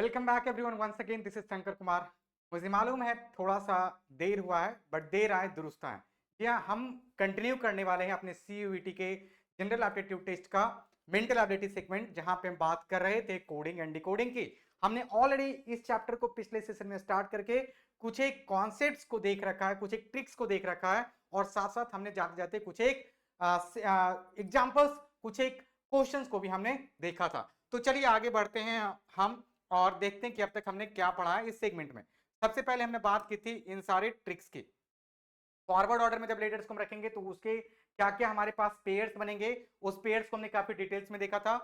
Welcome back everyone once again this is Shankar Kumar. मुझे मालूम है थोड़ा सा देर हुआ है बट देर आए दुरुस्त आए। जी हाँ, हम कंटिन्यू करने वाले हैं अपने CUET के जनरल एप्टीट्यूड टेस्ट का मेंटल एबिलिटी सेगमेंट, जहां पे हम बात कर रहे थे कोडिंग एंड डिकोडिंग की। हमने ऑलरेडी इस चैप्टर को पिछले सेशन में स्टार्ट करके कुछ एक कॉन्सेप्ट्स को देख रखा है, कुछ एक ट्रिक्स को देख रखा है, और साथ साथ हमने जाते जाते कुछ एक एग्जाम्पल्स, कुछ एक क्वेश्चंस को भी हमने देखा था। तो चलिए आगे बढ़ते हैं हम और देखते हैं कि अब तक हमने क्या पढ़ा है इस सेगमेंट में। सबसे पहले हमने बात की थी इन सारे ट्रिक्स की। फॉरवर्ड ऑर्डर में जब लेटर्स को हम रखेंगे तो उसके क्या क्या हमारे पास पेयर्स बनेंगे, उस पेयर्स को हमने काफी डिटेल्स में देखा था।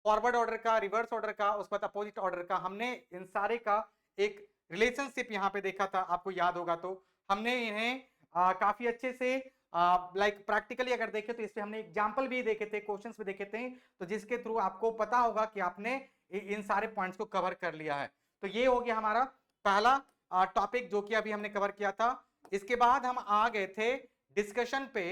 फॉरवर्ड ऑर्डर का, रिवर्स ऑर्डर का, उसके बाद अपोजिट ऑर्डर का, हमने इन सारे का एक रिलेशनशिप यहाँ पे देखा था, आपको याद होगा तो। हमने इन्हें काफी अच्छे से लाइक प्रैक्टिकली अगर देखें तो इससे हमने एग्जाम्पल भी देखे थे, क्वेश्चंस भी देखे थे, तो जिसके थ्रू आपको पता होगा कि आपने इन सारे पॉइंट्स को कवर कर लिया है। तो ये हो गया हमारा पहला टॉपिक जो कि अभी हमने कवर किया था। इसके बाद हम आ गए थे डिस्कशन पे,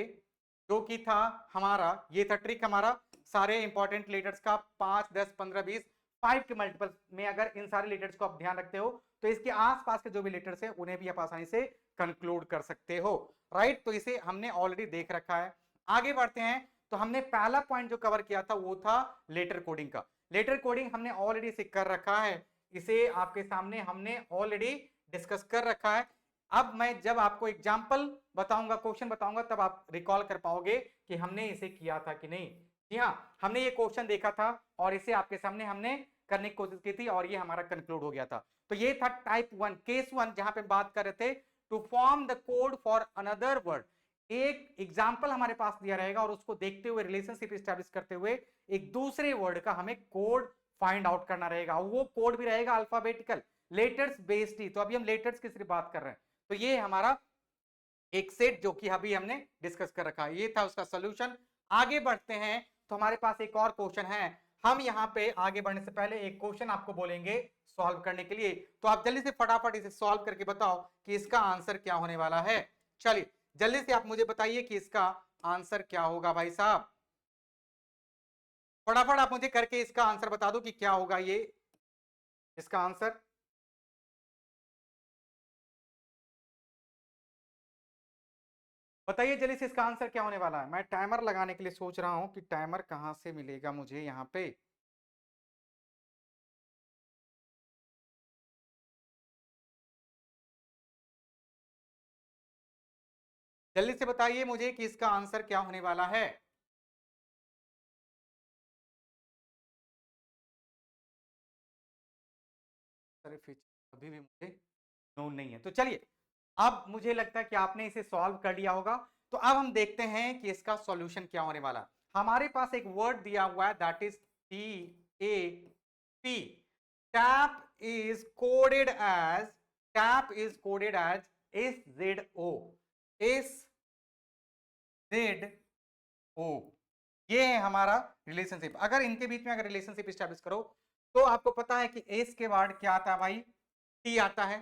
जो कि था हमारा ये था ट्रिक हमारा सारे इंपॉर्टेंट लेटर्स का 5, 10, 15, 20, 5 के मल्टीपल में अगर इन सारे लेटर्स को आप ध्यान रखते हो तो इसके आसपास के जो भी लेटर्स है उन्हें भी आप आसानी से कंक्लूड कर सकते हो। राइट, तो इसे हमने ऑलरेडी देख रखा है। आगे बढ़ते हैं तो हमने पहला पॉइंट जो कवर किया था वो था लेटर कोडिंग का। लेटर कोडिंग हमने ऑलरेडी इसे कर रखा है, इसे आपके सामने हमने ऑलरेडी डिस्कस कर रखा है। अब मैं जब आपको एग्जाम्पल बताऊंगा, क्वेश्चन बताऊंगा, तब आप रिकॉल कर पाओगे कि हमने इसे किया था कि नहीं। जी हाँ, हमने ये क्वेश्चन देखा था और इसे आपके सामने हमने करने की कोशिश की थी और ये हमारा कंक्लूड हो गया था। तो ये था टाइप 1 केस 1, जहां पे बात कर रहे थे to form the code for another word. एक एग्जाम्पल हमारे पास दिया रहेगा और उसको देखते हुए, रिलेशनशिप स्टैब्लिश करते हुए एक दूसरे वर्ड का हमें कोड फाइंड आउट करना रहेगा। वो कोड भी रहेगा अल्फाबेटिकल, लेटर्स बेस्ड ही। तो अभी हम लेटर्स की सिर्फ बात कर रहे हैं। तो ये हमारा एक सेट जो कि अभी हमने डिस्कस कर रखा है, ये था उसका सोल्यूशन। आगे बढ़ते हैं तो हमारे पास एक और क्वेश्चन है। हम यहाँ पे आगे बढ़ने से पहले एक क्वेश्चन आपको बोलेंगे सॉल्व करने के लिए, तो आप जल्दी से फटाफट इसे सॉल्व करके बताओ कि इसका आंसर क्या होने वाला है। चलिए जल्दी से आप मुझे बताइए कि इसका आंसर क्या होगा भाई साहब। फटाफट आप मुझे करके इसका आंसर बता दो कि क्या होगा ये इसका आंसर। बताइए जल्दी से इसका आंसर क्या होने वाला है। मैं टाइमर लगाने के लिए सोच रहा हूं कि टाइमर कहां से मिलेगा मुझे यहाँ पे। जल्दी से बताइए मुझे कि इसका आंसर क्या होने वाला है। अरे अभी भी मुझे नोन नहीं है, तो चलिए अब मुझे लगता है कि आपने इसे सॉल्व कर लिया होगा। तो अब हम देखते हैं कि इसका सॉल्यूशन क्या होने वाला है। हमारे पास एक वर्ड दिया हुआ है that is TAP। Tap is coded as tap is coded as SZO, SZO। ये है हमारा रिलेशनशिप। अगर इनके बीच में अगर रिलेशनशिप स्टैब्लिश करो तो आपको पता है कि एस के बाद क्या आता है भाई, टी आता है।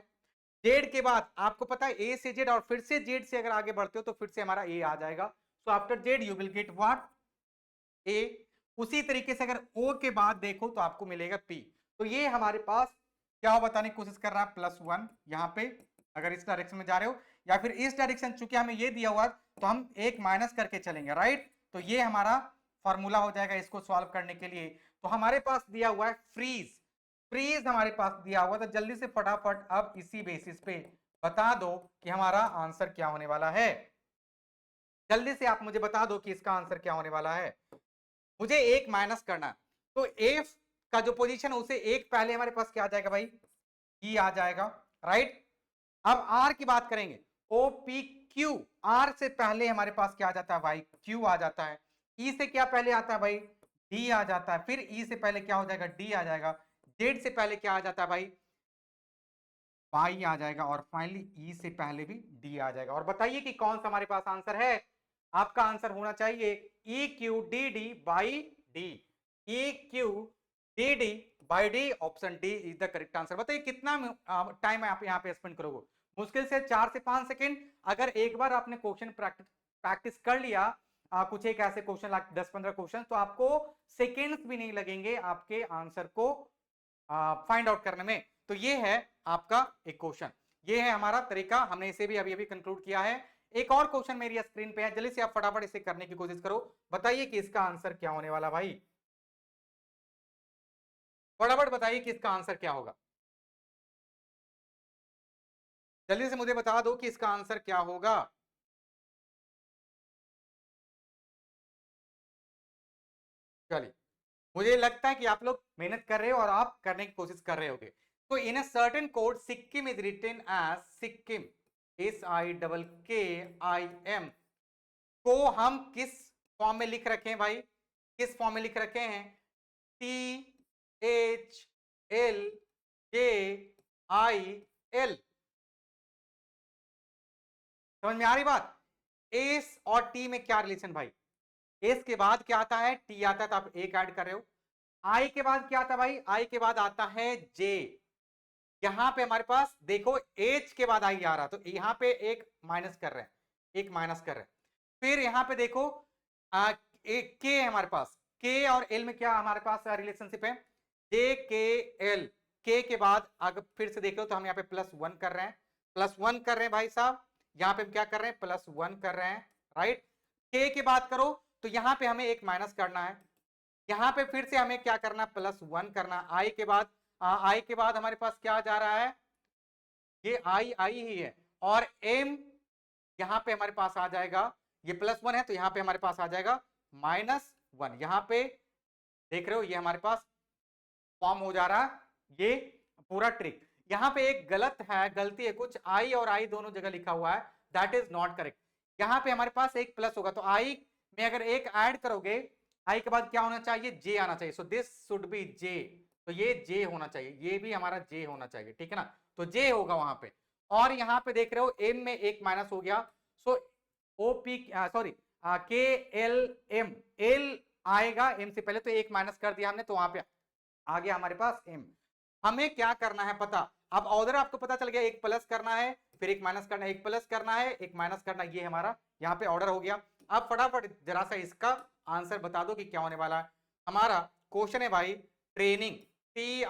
जेड के बाद आपको पता है ए से जेड, और फिर से जेड से अगर आगे बढ़ते हो तो फिर से हमारा ए आ जाएगा। So after Z you will get what, A. उसी तरीके से अगर ओ के बाद देखो तो आपको मिलेगा पी। तो ये हमारे पास क्या बताने की कोशिश कर रहा है, +1 यहाँ पे अगर इस डायरेक्शन में जा रहे हो, या फिर इस डायरेक्शन, चूंकि हमें ये दिया हुआ तो हम एक माइनस करके चलेंगे। राइट, तो ये हमारा फॉर्मूला हो जाएगा इसको सॉल्व करने के लिए। तो हमारे पास दिया हुआ है फ्रीज, फ्रीज हमारे पास दिया हुआ, तो जल्दी से फटाफट अब इसी बेसिस पे बता दो कि हमारा आंसर क्या होने वाला है। जल्दी से आप मुझे बता दो कि इसका आंसर क्या होने वाला है। मुझे एक माइनस करना है, तो एफ का जो पोजीशन है उसे एक पहले हमारे पास क्या आ जाएगा भाई, ई आ जाएगा। राइट, अब आर की बात करेंगे, ओ पी क्यू, आर से पहले हमारे पास क्या आ जाता है भाई, क्यू आ जाता है। ई से क्या पहले आता है भाई, डी आ जाता है। फिर ई से पहले क्या हो जाएगा, डी आ जाएगा। जेड से पहले क्या आ जाता है भाई, वाई आ जाएगा। और फाइनली ई से पहले भी डी आ जाएगा। और बताइए कि कौन सा हमारे पास आंसर है। आपका आंसर होना चाहिए E Q D D by D, E Q D D by D. Option D is the correct answer. बताइए कितना टाइम आप यहाँ पे स्पेंड करोगे, मुश्किल से 4 से 5 सेकेंड। अगर एक बार आपने क्वेश्चन प्रैक्टिस कर लिया, कुछ एक ऐसे क्वेश्चन 10-15 क्वेश्चन, तो आपको सेकेंड्स भी नहीं लगेंगे आपके आंसर को फाइंड आउट करने में। तो ये है आपका एक क्वेश्चन, ये है हमारा तरीका, हमने इसे भी अभी अभी कंक्लूड किया है। एक और क्वेश्चन मेरी स्क्रीन पे है, जल्दी से आप फटाफट इसे करने की कोशिश करो, बताइए कि इसका आंसर क्या होने वाला भाई, फटाफट बताइए कि इसका आंसर क्या होगा, जल्दी से मुझे बता दो कि इसका आंसर क्या होगा। चलिए, मुझे लगता है कि आप लोग मेहनत कर रहे हो और आप करने की कोशिश कर रहे होगे। तो in a certain code Sikkim is written as Sikkim, SIKKIM, को हम किस फॉर्म में लिख रखे हैं भाई, किस फॉर्म में लिख रखे हैं, THLJIL। समझ में आ रही बात? एस और टी में क्या रिलेशन भाई, एस के बाद क्या आता है, टी आता है, तो आप एक ऐड कर रहे हो। आई के बाद क्या आता है भाई, आई के बाद आता है जे। यहां पे हमारे पास देखो एच के बाद आई आ रहा, तो यहां पे एक माइनस कर रहे हैं, एक माइनस कर रहे हैं। फिर यहां पे देखो एक के है हमारे पास, के और एल में क्या हमारे पास रिलेशनशिप है, जे के एल। के बाद अगर फिर से देख लो तो हम यहाँ पे +1 कर रहे हैं, +1 कर रहे हैं भाई साहब, यहाँ पे क्या कर रहे हैं, +1 कर रहे हैं, राइट। के की बात करो तो यहाँ पे हमें एक माइनस करना है, यहाँ पे फिर से हमें क्या करना, +1 करना। आई के बाद आई के बाद हमारे पास क्या जा रहा है, ये आई ही है, और एम यहाँ पे हमारे पास आ जाएगा, ये +1 है तो यहाँ पे हमारे पास आ जाएगा -1। यहाँ पे देख रहे हो ये हमारे पास फॉर्म हो जा रहा है, ये पूरा ट्रिक। यहाँ पे एक गलत है, गलती है कुछ, आई और आई दोनों जगह लिखा हुआ है, दैट इज नॉट करेक्ट। यहाँ पे हमारे पास एक प्लस होगा, तो आई में अगर एक ऐड करोगे, आई के बाद क्या होना चाहिए, जे आना चाहिए, so this should be J, तो ये जे होना चाहिए, ये भी हमारा जे होना चाहिए, ठीक है ना, तो जे होगा वहां पे। और यहाँ पे देख रहे हो एम में एक माइनस हो गया, सो ओपी सॉरी के एल एम, एल आएगा एम से पहले, तो एक माइनस कर दिया हमने, तो वहां पे आ गया हमारे पास एम। हमें क्या करना है पता, अब ऑर्डर आपको पता चल गया, एक प्लस करना है, फिर एक माइनस करना है, एक प्लस करना है, एक माइनस करना है, ये हमारा यहाँ पे ऑर्डर हो गया। अब फटाफट जरा सा इसका आंसर बता दो कि क्या होने वाला है। हमारा क्वेश्चन है भाई ट्रेनिंग, TRAINING,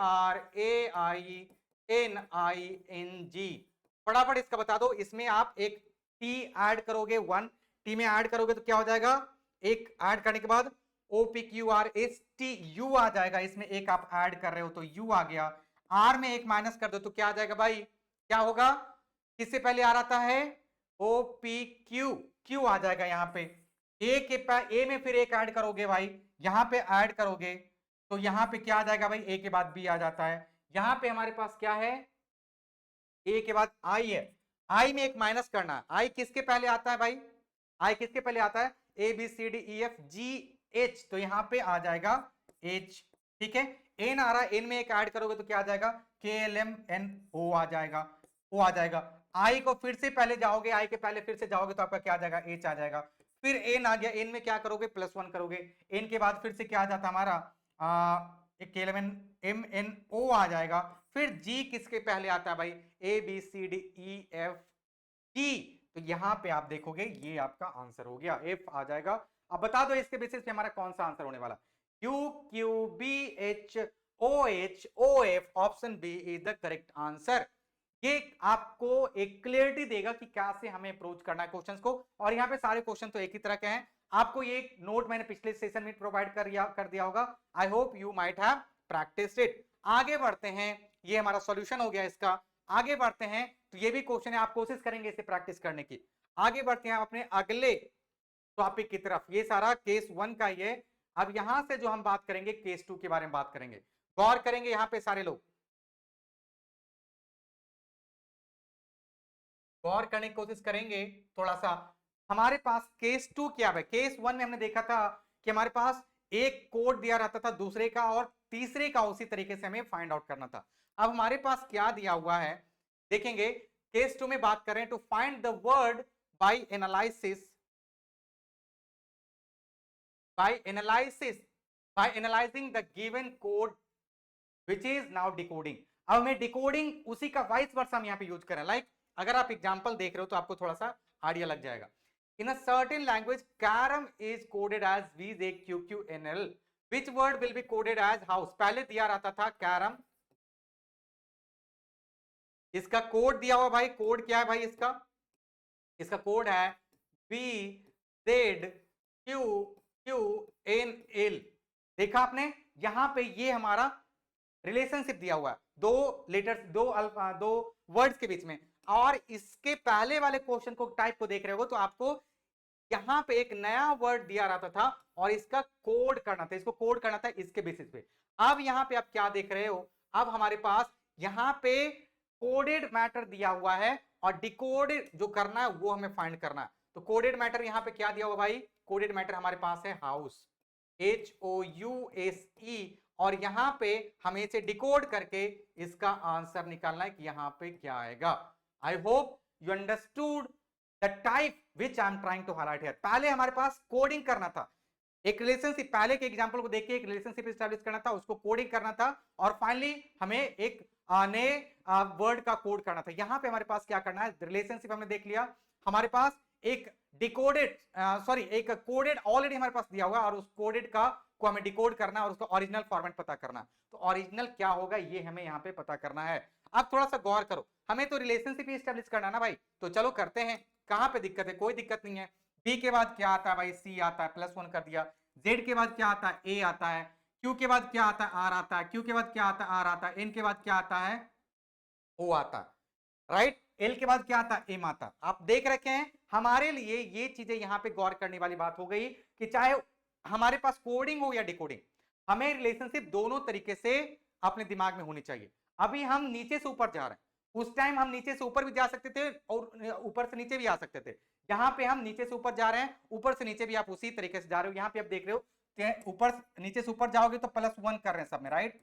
फटाफट इसका बता दो। इसमें आप एक टी ऐड करोगे, 1 टी में ऐड करोगे तो क्या हो जाएगा, एक ऐड करने के बाद OPQRSTU आ जाएगा, इसमें एक आप ऐड कर रहे हो तो यू आ गया, आर में एक माइनस कर दो तो क्या आ जाएगा भाई, क्या होगा, किससे पहले आ रहा है, OPQ, क्यू आ जाएगा यहाँ पे। ए में फिर एक ऐड करोगे भाई, यहाँ पे ऐड करोगे तो यहाँ पे क्या आ जाएगा भाई, ए के बाद बी आ जाता है। यहाँ पे हमारे पास क्या है, ए के बाद आई है, आई में एक माइनस करना, आई किसके पहले आता है भाई, आई किसके पहले आता है, ABCDEFGH, तो यहाँ पे आ जाएगा H, ठीक है। एन आ रहा है, एन में एक ऐड करोगे तो क्या आ जाएगा, KLMNO आ जाएगा, ओ आ जाएगा। आई को फिर से पहले जाओगे, आई के पहले फिर से जाओगे तो आपका क्या आ जाएगा, H आ जाएगा। फिर एन आ गया, एन में क्या करोगे, +1 करोगे, एन के बाद फिर से क्या आ जाता हमारा KLMNO आ जाएगा। फिर जी किसके पहले आता है भाई, ABCDEFG, तो यहां पे आप देखोगे ये आपका आंसर हो गया, एफ आ जाएगा। अब बता दो इसके बेसिस पे हमारा कौन सा आंसर होने वाला, QQBHOHOF, option B is the correct answer. ये आपको एक क्लियरिटी देगा कि कैसे हमें अप्रोच करना है क्वेश्चंस को, और यहाँ पे सारे क्वेश्चन तो एक ही तरह के हैं। आपको ये नोट मैंने पिछले सेशन में प्रोवाइड कर दिया होगा, आई hope you might have practised it. आगे बढ़ते हैं, ये हमारा सॉल्यूशन हो गया इसका। आगे बढ़ते हैं, तो ये भी क्वेश्चन है, आप कोशिश करेंगे इसे प्रैक्टिस करने की। आगे बढ़ते हैं अपने अगले टॉपिक की तरफ, ये सारा केस 1 का ही है। अब यहां से जो हम बात करेंगे केस 2 के बारे में बात करेंगे, गौर करेंगे यहां पे सारे लोग, गौर करने की कोशिश करेंगे थोड़ा सा। हमारे पास केस 2 क्या है, केस 1 में हमने देखा था कि हमारे पास एक कोड दिया रहता था दूसरे का और तीसरे का उसी तरीके से हमें फाइंड आउट करना था। अब हमारे पास क्या दिया हुआ है देखेंगे, केस 2 में बात करें to find the word by analysis, by analyzing the given code which is now decoding। अब हमें डिकोडिंग उसी का वाइस वर्सा हम यहाँ पे यूज करें, लाइक अगर आप एग्जांपल देख रहे हो तो आपको थोड़ा सा आइडिया लग जाएगा। In a certain language carrom is coded as VJQQNL, which word will be coded as house, पहले दिया रहता था कैरम, इसका कोड दिया हुआ भाई, कोड क्या है भाई इसका? इसका कोड है VZQQNL। देखा आपने, यहां पे ये हमारा रिलेशनशिप दिया हुआ है दो लेटर्स, दो वर्ड्स के बीच में। और इसके पहले वाले क्वेश्चन को टाइप को देख रहे हो तो आपको यहां पे एक नया वर्ड दिया रहता था और इसका कोड करना था, इसको कोड करना था इसके बेसिस पे। अब यहां पे आप क्या देख रहे हो, अब हमारे पास यहां पे कोडेड मैटर दिया हुआ है और डिकोडेड जो करना है वो हमें फाइंड करना है। तो कोडेड मैटर यहां पे क्या दिया हुआ भाई? कोडेड मैटर हमारे पास है हाउस, HOUSE, और यहां पे हमें इसे डिकोड करके इसका आंसर निकालना है कि यहां पे क्या आएगा। I hope you understood the type which I am trying to highlight here. पहले हमारे पास कोडिंग करना था, एक रिलेशनशिप, पहले के एग्जांपल को देख के एक रिलेशनशिप एस्टैब्लिश करना था, उसको कोडिंग करना था और फाइनली हमें एक नए वर्ड का कोड करना था। यहां पे हमारे पास क्या करना है, रिलेशनशिप हमने देख लिया, हमारे पास एक डिकोडेड एक कोडेड ऑलरेडी हमारे पास दिया हुआ और उस कोडेड का को हमें डिकोड करना और उसका ओरिजिनल फॉर्मेट पता करना। तो ओरिजिनल क्या होगा ये हमें यहाँ पे पता करना है। अब थोड़ा सा गौर करो, हमें तो रिलेशनशिप ही एस्टैब्लिश करना ना भाई, तो चलो करते हैं। कहां पे दिक्कत है? कोई दिक्कत नहीं है। बी के बाद क्या आता है भाई? सी आता है, +1 कर दिया। जेड के बाद क्या आता है? ए आता है। क्यू के बाद क्या आता है? आर आता है। क्यू के बाद क्या आता है? आर आता है। एन के बाद क्या आता है? ओ आता है, राइट। एल के बाद क्या आता है? एम आता है। आप देख रखे हैं, हमारे लिए ये चीजें यहां पे गौर करने वाली बात हो गई कि चाहे हमारे पास कोडिंग हो या डिकोडिंग, हमें रिलेशनशिप दोनों तरीके से अपने दिमाग में होनी चाहिए। अभी हम नीचे से ऊपर जा रहे हैं, उस टाइम हम नीचे से ऊपर भी जा सकते थे और ऊपर से नीचे भी आ सकते थे। यहां पे हम नीचे से ऊपर जा रहे हैं, ऊपर से नीचे भी आप उसी तरीके से जा रहे हो। यहां पे आप देख रहे हो कि ऊपर नीचे से ऊपर जाओगे तो +1 कर रहे हैं सब में, राइट?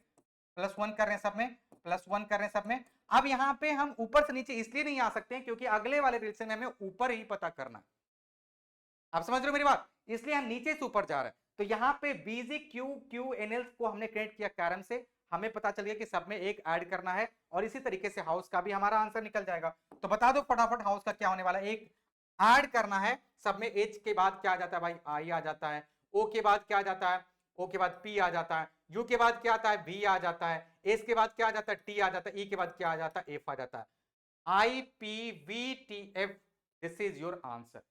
+1 कर रहे हैं सब में, +1 कर रहे हैं सब में। अब यहां पे हम ऊपर से नीचे इसलिए नहीं आ सकते हैं क्योंकि अगले वाले रिलेशन में हमें ऊपर ही पता करना है। आप समझ रहे हो मेरी बात? इसलिए हम नीचे से ऊपर जा रहे हैं। तो यहाँ पे BZQQNL को हमने क्रिएट किया कैरम से, हमें पता चल गया कि सब में एक ऐड करना है और इसी तरीके से हाउस का भी हमारा आंसर निकल जाएगा। तो बता दो फटाफट हाउस का क्या होने वाला है। एक ऐड करना है, सब में H के बाद क्या आ जाता है भाई? आई आ जाता है। O के बाद क्या आ जाता है? O के बाद P आ जाता है। U के बाद क्या आता है? V आ जाता है। S के बाद क्या आ जाता है? T आ जाता है। E के बाद क्या आ जाता है? F आ जाता है। IPVTF, this is your answer,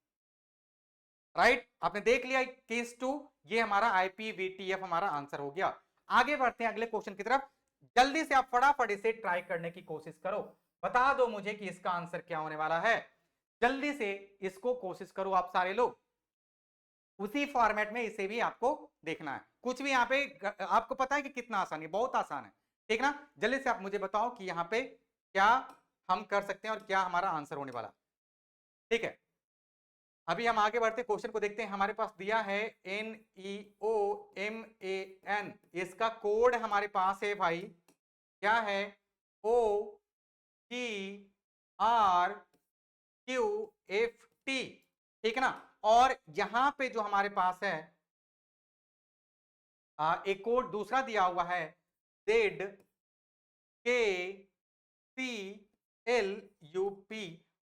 right? आपने देख लिया केस 2, ये हमारा IPVTF हमारा आंसर हो गया। आगे बढ़ते हैं अगले क्वेश्चन की तरफ। जल्दी से आप फटाफट इसे ट्राई करने की कोशिश करो, बता दो मुझे कि इसका आंसर क्या होने वाला है। जल्दी से इसको कोशिश करो आप सारे लोग, उसी फॉर्मेट में इसे भी आपको देखना है। कुछ भी यहाँ पे आपको पता है कि कितना आसान है, बहुत आसान है, ठीक ना? जल्दी से आप मुझे बताओ कि यहाँ पे क्या हम कर सकते हैं और क्या हमारा आंसर होने वाला, ठीक है? अभी हम आगे बढ़ते क्वेश्चन को देखते हैं। हमारे पास दिया है NEOMAN, इसका कोड हमारे पास है भाई, क्या है? OGRQFT, ठीक है ना? और यहां पे जो हमारे पास है एक कोड दूसरा दिया हुआ है ZKCLUP,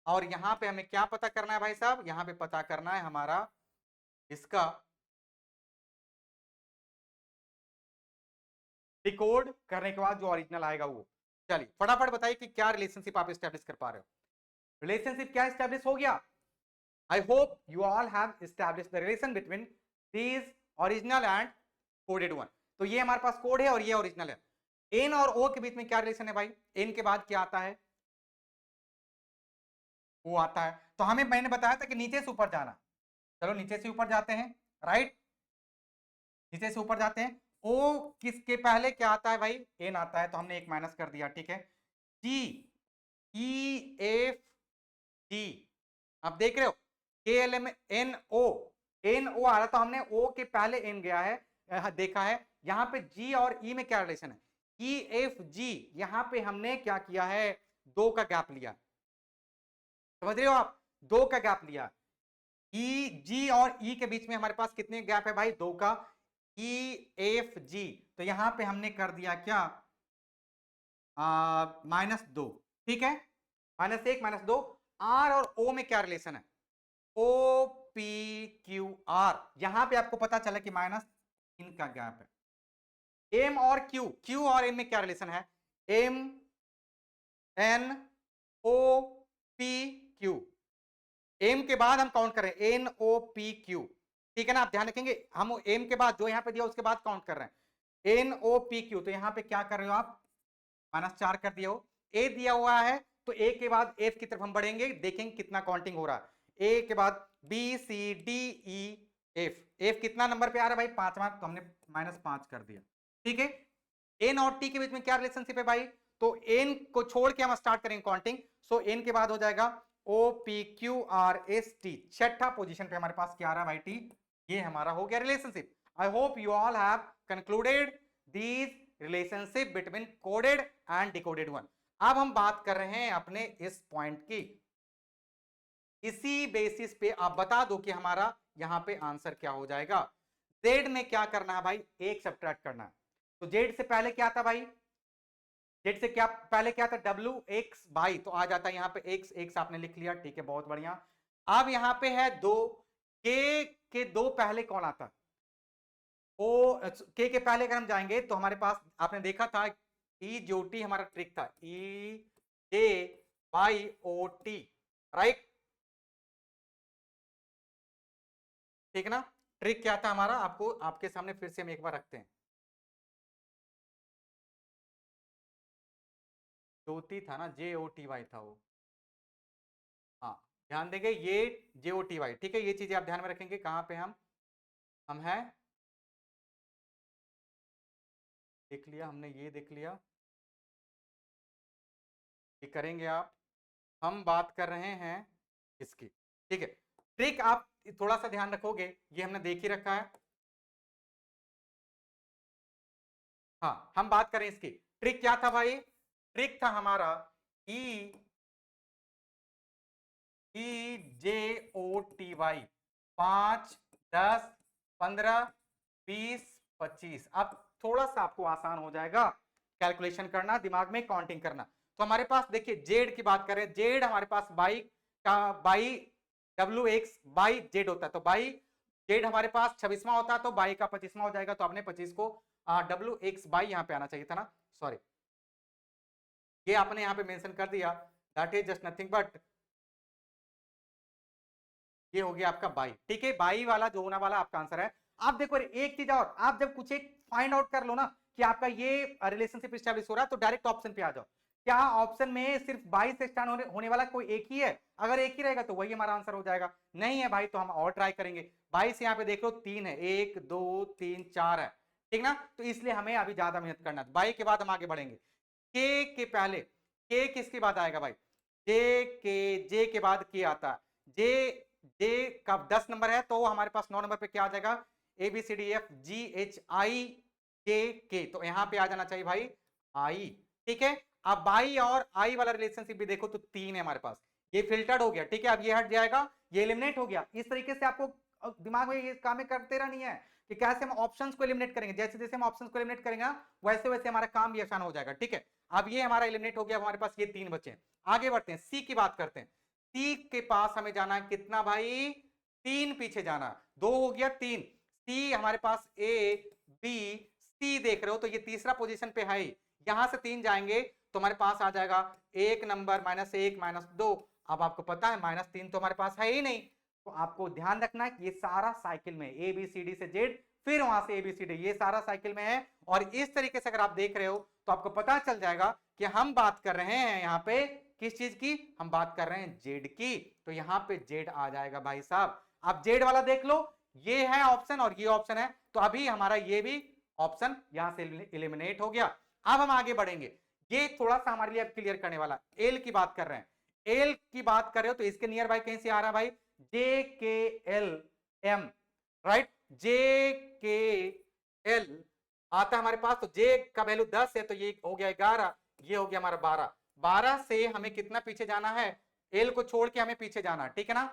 और यहां पे हमें क्या पता करना है भाई साहब? यहां पे पता करना है हमारा इसका डिकोड करने के बाद जो ओरिजिनल आएगा वो। चलिए फटाफट बताइए कि क्या रिलेशनशिप आप एस्टैब्लिश कर पा रहे हो। रिलेशनशिप क्या एस्टैब्लिश हो गया? आई hope you all have establish the relation between these original and coded one. तो ये हमारे पास कोड है और ये ओरिजिनल है। एन और ओ के बीच में क्या रिलेशन है भाई? एन के बाद क्या आता है? वो आता है। तो हमें मैंने बताया था कि नीचे से ऊपर जाना, चलो नीचे से ऊपर जाते हैं, राइट? नीचे से ऊपर जाते हैं। ओ किसके पहले क्या आता है भाई? एन आता है, तो हमने एक माइनस कर दिया, ठीक है? जी EFG, आप देख रहे हो KLMNO, NO आ रहा, तो हमने O के पहले N गया है, देखा है। यहां पे G और E में क्या रिलेशन है? EFG, यहां पे हमने क्या किया है? 2 का गैप लिया, समझ रहे हो आप? 2 का गैप लिया। G और E के बीच में हमारे पास कितने गैप है भाई? 2 का। EFG, तो यहां पे हमने कर दिया क्या? -2, ठीक है? -1 -2। R और O में क्या रिलेशन है? OPQR, यहां पे आपको पता चला कि -3 का गैप है। M और Q, Q और M में क्या रिलेशन है? MNO, O P Q, M के बाद हम काउंट कर रहे हैं एन ओ पी क्यू, ठीक है ना। आप ध्यान रखेंगे हम एम के बाद जो यहां पे दिया उसके बाद काउंट कर रहे हैं एन ओ पी क्यू। तो यहां पे क्या कर रहे हो आप, -4 कर दिया हो। ए दिया हुआ है तो ए के बाद एफ की तरफ हम बढ़ेंगे, देखेंगे कितना काउंटिंग हो रहा है। ए के बाद B C D E F, F कितना नंबर पे आ रहा है भाई, 5वां, तो हमने -5 कर दिया, ठीक है। एन और टी के बीच में क्या रिलेशनशिप है भाई, तो एन को छोड़ के हम स्टार्ट करेंगे काउंटिंग। सो एन के बाद हो जाएगा O P Q R S T, छठा पोजीशन पे हमारे पास क्या आ रहा है भाई, टी। ये हमारा हो गया relationship. I hope you all have concluded these relationship between coded and decoded one. अब हम बात कर रहे हैं अपने इस पॉइंट की, इसी बेसिस पे आप बता दो कि हमारा यहां पे आंसर क्या हो जाएगा। जेड में क्या करना है भाई, एक सब्ट्रैक्ट करना है। तो जेड से पहले क्या था भाई, जेड से क्या पहले क्या था, डब्ल्यू एक्स बाई, तो आ जाता है यहाँ पे एक्स, एक्स आपने लिख लिया, ठीक है, बहुत बढ़िया। अब यहाँ पे है 2, के 2 पहले कौन आता, ओ के पहले अगर हम जाएंगे तो हमारे पास आपने देखा था ई जो टी हमारा ट्रिक था, ई J by O T, right, ठीक है ना। ट्रिक क्या था हमारा, आपको आपके सामने फिर से हम एक बार रखते हैं। ज्योति था ना, जे ओ टी वाई था वो, हाँ, ध्यान देंगे ये जे ओ टी वाई, ठीक है। ये चीजें आप ध्यान में रखेंगे, कहां पे हम हैं, देख लिया हमने, ये देख लिया, ये करेंगे आप। हम बात कर रहे हैं इसकी, ठीक है। ट्रिक आप थोड़ा सा ध्यान रखोगे, ये हमने देख ही रखा है, हाँ, हम बात करें इसकी। ट्रिक क्या था भाई, ट्रिक था हमारा ई जे ओ टी वाई, 5 10 15 20 25। अब थोड़ा सा आपको आसान हो जाएगा कैलकुलेशन करना, दिमाग में काउंटिंग करना। तो हमारे पास देखिए जेड की बात करें, जेड हमारे पास बाई का by W x by Z होता है, तो बाई जेड हमारे पास 26वां होता है, तो बाई का 25वां हो जाएगा। तो आपने 25 को डब्ल्यू एक्स बाई यहाँ पे आना चाहिए था ना, सॉरी, ये आपने यहाँ पे मेंशन कर दिया, that is just nothing but ये हो गया आपका बाई, ठीक है। बाई वाला जो होने वाला आपका आंसर है। आप देखो एक चीज और, आप जब कुछ एक फाइंड आउट कर लो ना कि आपका ये रिलेशनशिप स्टैब्लिश हो रहा है, तो डायरेक्ट ऑप्शन पे आ जाओ। क्या ऑप्शन में सिर्फ 22 से स्टार्ट होने वाला कोई एक ही है, अगर एक ही रहेगा तो वही हमारा आंसर हो जाएगा। नहीं है भाई तो हम और ट्राई करेंगे। 22 यहाँ पे देख लो 3 है, 1 2 3 4 है, ठीक ना। तो इसलिए हमें अभी ज्यादा मेहनत करना है। बाई के बाद हम आगे बढ़ेंगे, के पहले, के किसके बाद आएगा भाई, जे के बाद के आता है, जे जे का 10 नंबर है तो हमारे पास 9 नंबर पे क्या आ जाएगा, A B C D F G H I K, तो यहां पे आ जाना चाहिए भाई आई, ठीक है। अब बाई और आई वाला रिलेशनशिप भी देखो तो 3 है हमारे पास, ये फिल्टर्ड हो गया, ठीक है। अब ये हट जाएगा, ये एलिमिनेट हो गया। इस तरीके से आपको दिमाग में ये काम करते रहनी है कि कैसे हम ऑप्शंस को एलिमिनेट करेंगे। जैसे जैसे हम ऑप्शंस को एलिमिनेट करेंगे वैसे वैसे हमारा काम भी आसान हो जाएगा, ठीक है। अब ये हमारा एलिमिनेट हो गया, हमारे पास ये 3 बचे हैं। आगे बढ़ते हैं, सी की बात करते हैं। सी के पास हमें जाना है कितना भाई, 3 पीछे जाना, 2 हो गया 3। सी हमारे पास ए बी सी देख रहे हो, तो ये तीसरा पोजीशन पे है, यहां से 3 जाएंगे तो हमारे पास आ जाएगा 1 नंबर -1 -2। अब आपको पता है -3 तो हमारे पास है ही नहीं, तो आपको ध्यान रखना है कि ये सारा साइकिल में ए बी सी डी से जेड, फिर वहां से ए बी सी डी, ये सारा साइकिल में है। और इस तरीके से अगर आप देख रहे हो तो आपको पता चल जाएगा कि हम बात कर रहे हैं यहाँ पे किस चीज की, हम बात कर रहे हैं जेड की। तो यहाँ पे जेड आ जाएगा भाई साहब। आप जेड वाला देख लो, ये है ऑप्शन और ये ऑप्शन है, तो अभी हमारा ये भी ऑप्शन यहां से एलिमिनेट हो गया। अब हम आगे बढ़ेंगे, ये थोड़ा सा हमारे लिए अब क्लियर करने वाला। एल की बात कर रहे हैं, एल की बात कर रहे हो तो इसके नियर बाय कहीं से आ रहा है भाई, जे के एल एम, राइट, जे के एल आता है हमारे पास। तो जे का वैल्यू 10 है, तो ये हो गया 11, ये हो गया हमारा 12। 12 से हमें कितना पीछे जाना है, एल को छोड़ के हमें पीछे जाना, ठीक है ना।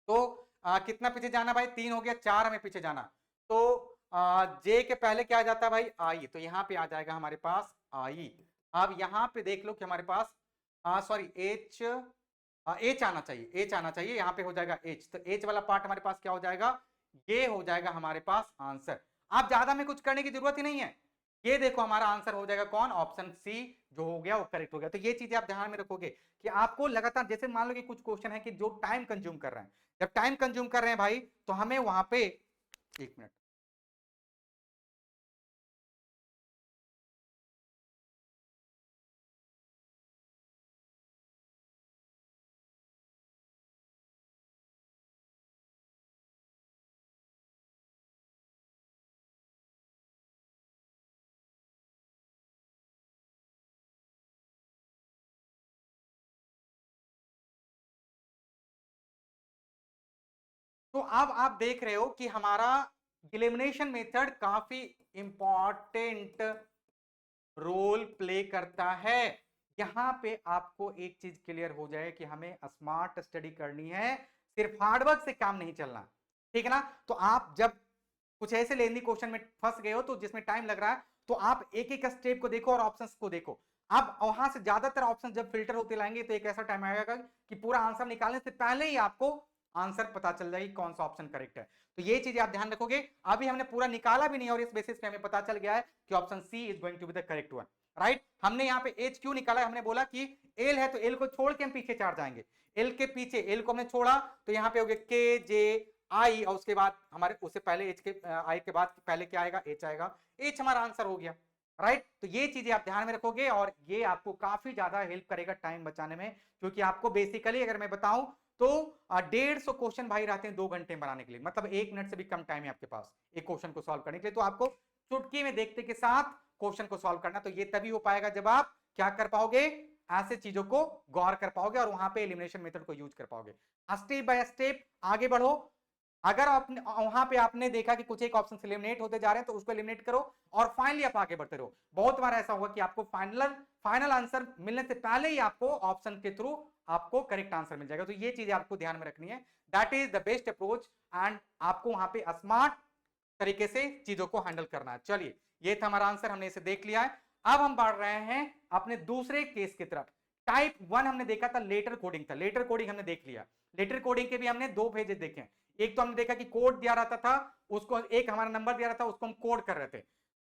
तो कितना पीछे जाना भाई, 3 हो गया, 4 हमें पीछे जाना। तो जे के पहले क्या आ जाता है भाई, आई, तो यहां पे आ जाएगा हमारे पास आई। अब यहां पे देख लो कि हमारे पास सॉरी एच, एच आना चाहिए, एच आना चाहिए, यहां पे हो जाएगा एच। तो एच वाला पार्ट हमारे पास क्या हो जाएगा, ये हो जाएगा हमारे पास आंसर। आप ज्यादा में कुछ करने की जरूरत ही नहीं है, ये देखो हमारा आंसर हो जाएगा कौन, ऑप्शन सी जो हो गया वो करेक्ट हो गया। तो ये चीजें आप ध्यान में रखोगे कि आपको लगातार, जैसे मान लो कि कुछ क्वेश्चन है कि जो टाइम कंज्यूम कर रहे हैं, जब टाइम कंज्यूम कर रहे हैं भाई तो हमें वहां पे, एक मिनट, तो अब आप देख रहे हो कि हमारा एलिमिनेशन मेथड काफी इंपॉर्टेंट रोल प्ले करता है। यहां पे आपको एक चीज क्लियर हो जाए कि हमें स्मार्ट स्टडी करनी है, सिर्फ हार्डवर्क से काम नहीं चलना, ठीक है ना। तो आप जब कुछ ऐसे लेंदी क्वेश्चन में फंस गए हो तो जिसमें टाइम लग रहा है, तो आप एक एक स्टेप को देखो और ऑप्शंस को देखो। अब वहां से ज्यादातर ऑप्शन जब फिल्टर होते लाएंगे तो एक ऐसा टाइम आएगा कि पूरा आंसर निकालने से पहले ही आपको आंसर पता चल जाएगी कौन सा ऑप्शन करेक्ट है। तो ये चीजें आप ध्यान रखोगे। अभी हमने पूरा निकाला भी नहीं और इस बेसिस पे हमें पता चल गया है कि option C is going to be the correct one, right. हमने यहाँ पे एच क्यों निकाला, हमने बोला कि एल है तो एल को छोड़ के हम पीछे चार जाएंगे, एल के पीछे एल को हमने छोड़ा तो यहाँ पे हो गया के जे आई, और उसके बाद हमारे उससे पहले एच के आई के बाद पहले क्या आएगा, एच आएगा, एच हमारा आंसर हो गया, राइट। तो ये चीजें आप ध्यान में रखोगे और ये आपको काफी ज्यादा हेल्प करेगा टाइम बचाने में, क्योंकि आपको बेसिकली अगर मैं बताऊं तो 150 क्वेश्चन भाई रहते हैं 2 घंटे में बनाने के लिए, मतलब 1 मिनट से भी कम टाइम है आपके पास एक क्वेश्चन को सॉल्व करने के लिए। तो आपको चुटकी में देखते के साथ क्वेश्चन को सॉल्व करना, तो ये तभी हो पाएगा जब आप क्या कर पाओगे, ऐसे चीजों को गौर कर पाओगे और वहां पे एलिमिनेशन मेथड को यूज कर पाओगे। स्टेप बाय स्टेप आगे बढ़ो। अगर आपने वहां पे आपने देखा कि कुछ एक ऑप्शन एलिमिनेट होते जा रहे हैं तो उसको एलिमिनेट करो और फाइनली आप आगे बढ़ते रहो। बहुत बार ऐसा होगा कि आपको फाइनल आंसर मिलने से पहले ही आपको ऑप्शन के थ्रू आपको करेक्ट आंसर मिल जाएगा। तो ये चीजें आपको ध्यान में रखनी है, that is the best approach and आपको वहां पे स्मार्ट तरीके से चीजों को हैंडल करना है। चलिए, ये था हमारा आंसर, हमने इसे देख लिया है। अब हम बढ़ रहे हैं अपने दूसरे केस की तरफ। टाइप 1 हमने देखा था लेटर कोडिंग था, लेटर कोडिंग हमने देख लिया। लेटर कोडिंग के भी हमने दो पेजेस देखे। एक तो हमने देखा कि कोड दिया रहता था, उसको एक हमारा नंबर दिया रहता था, उसको हम कोड कर रहे थे।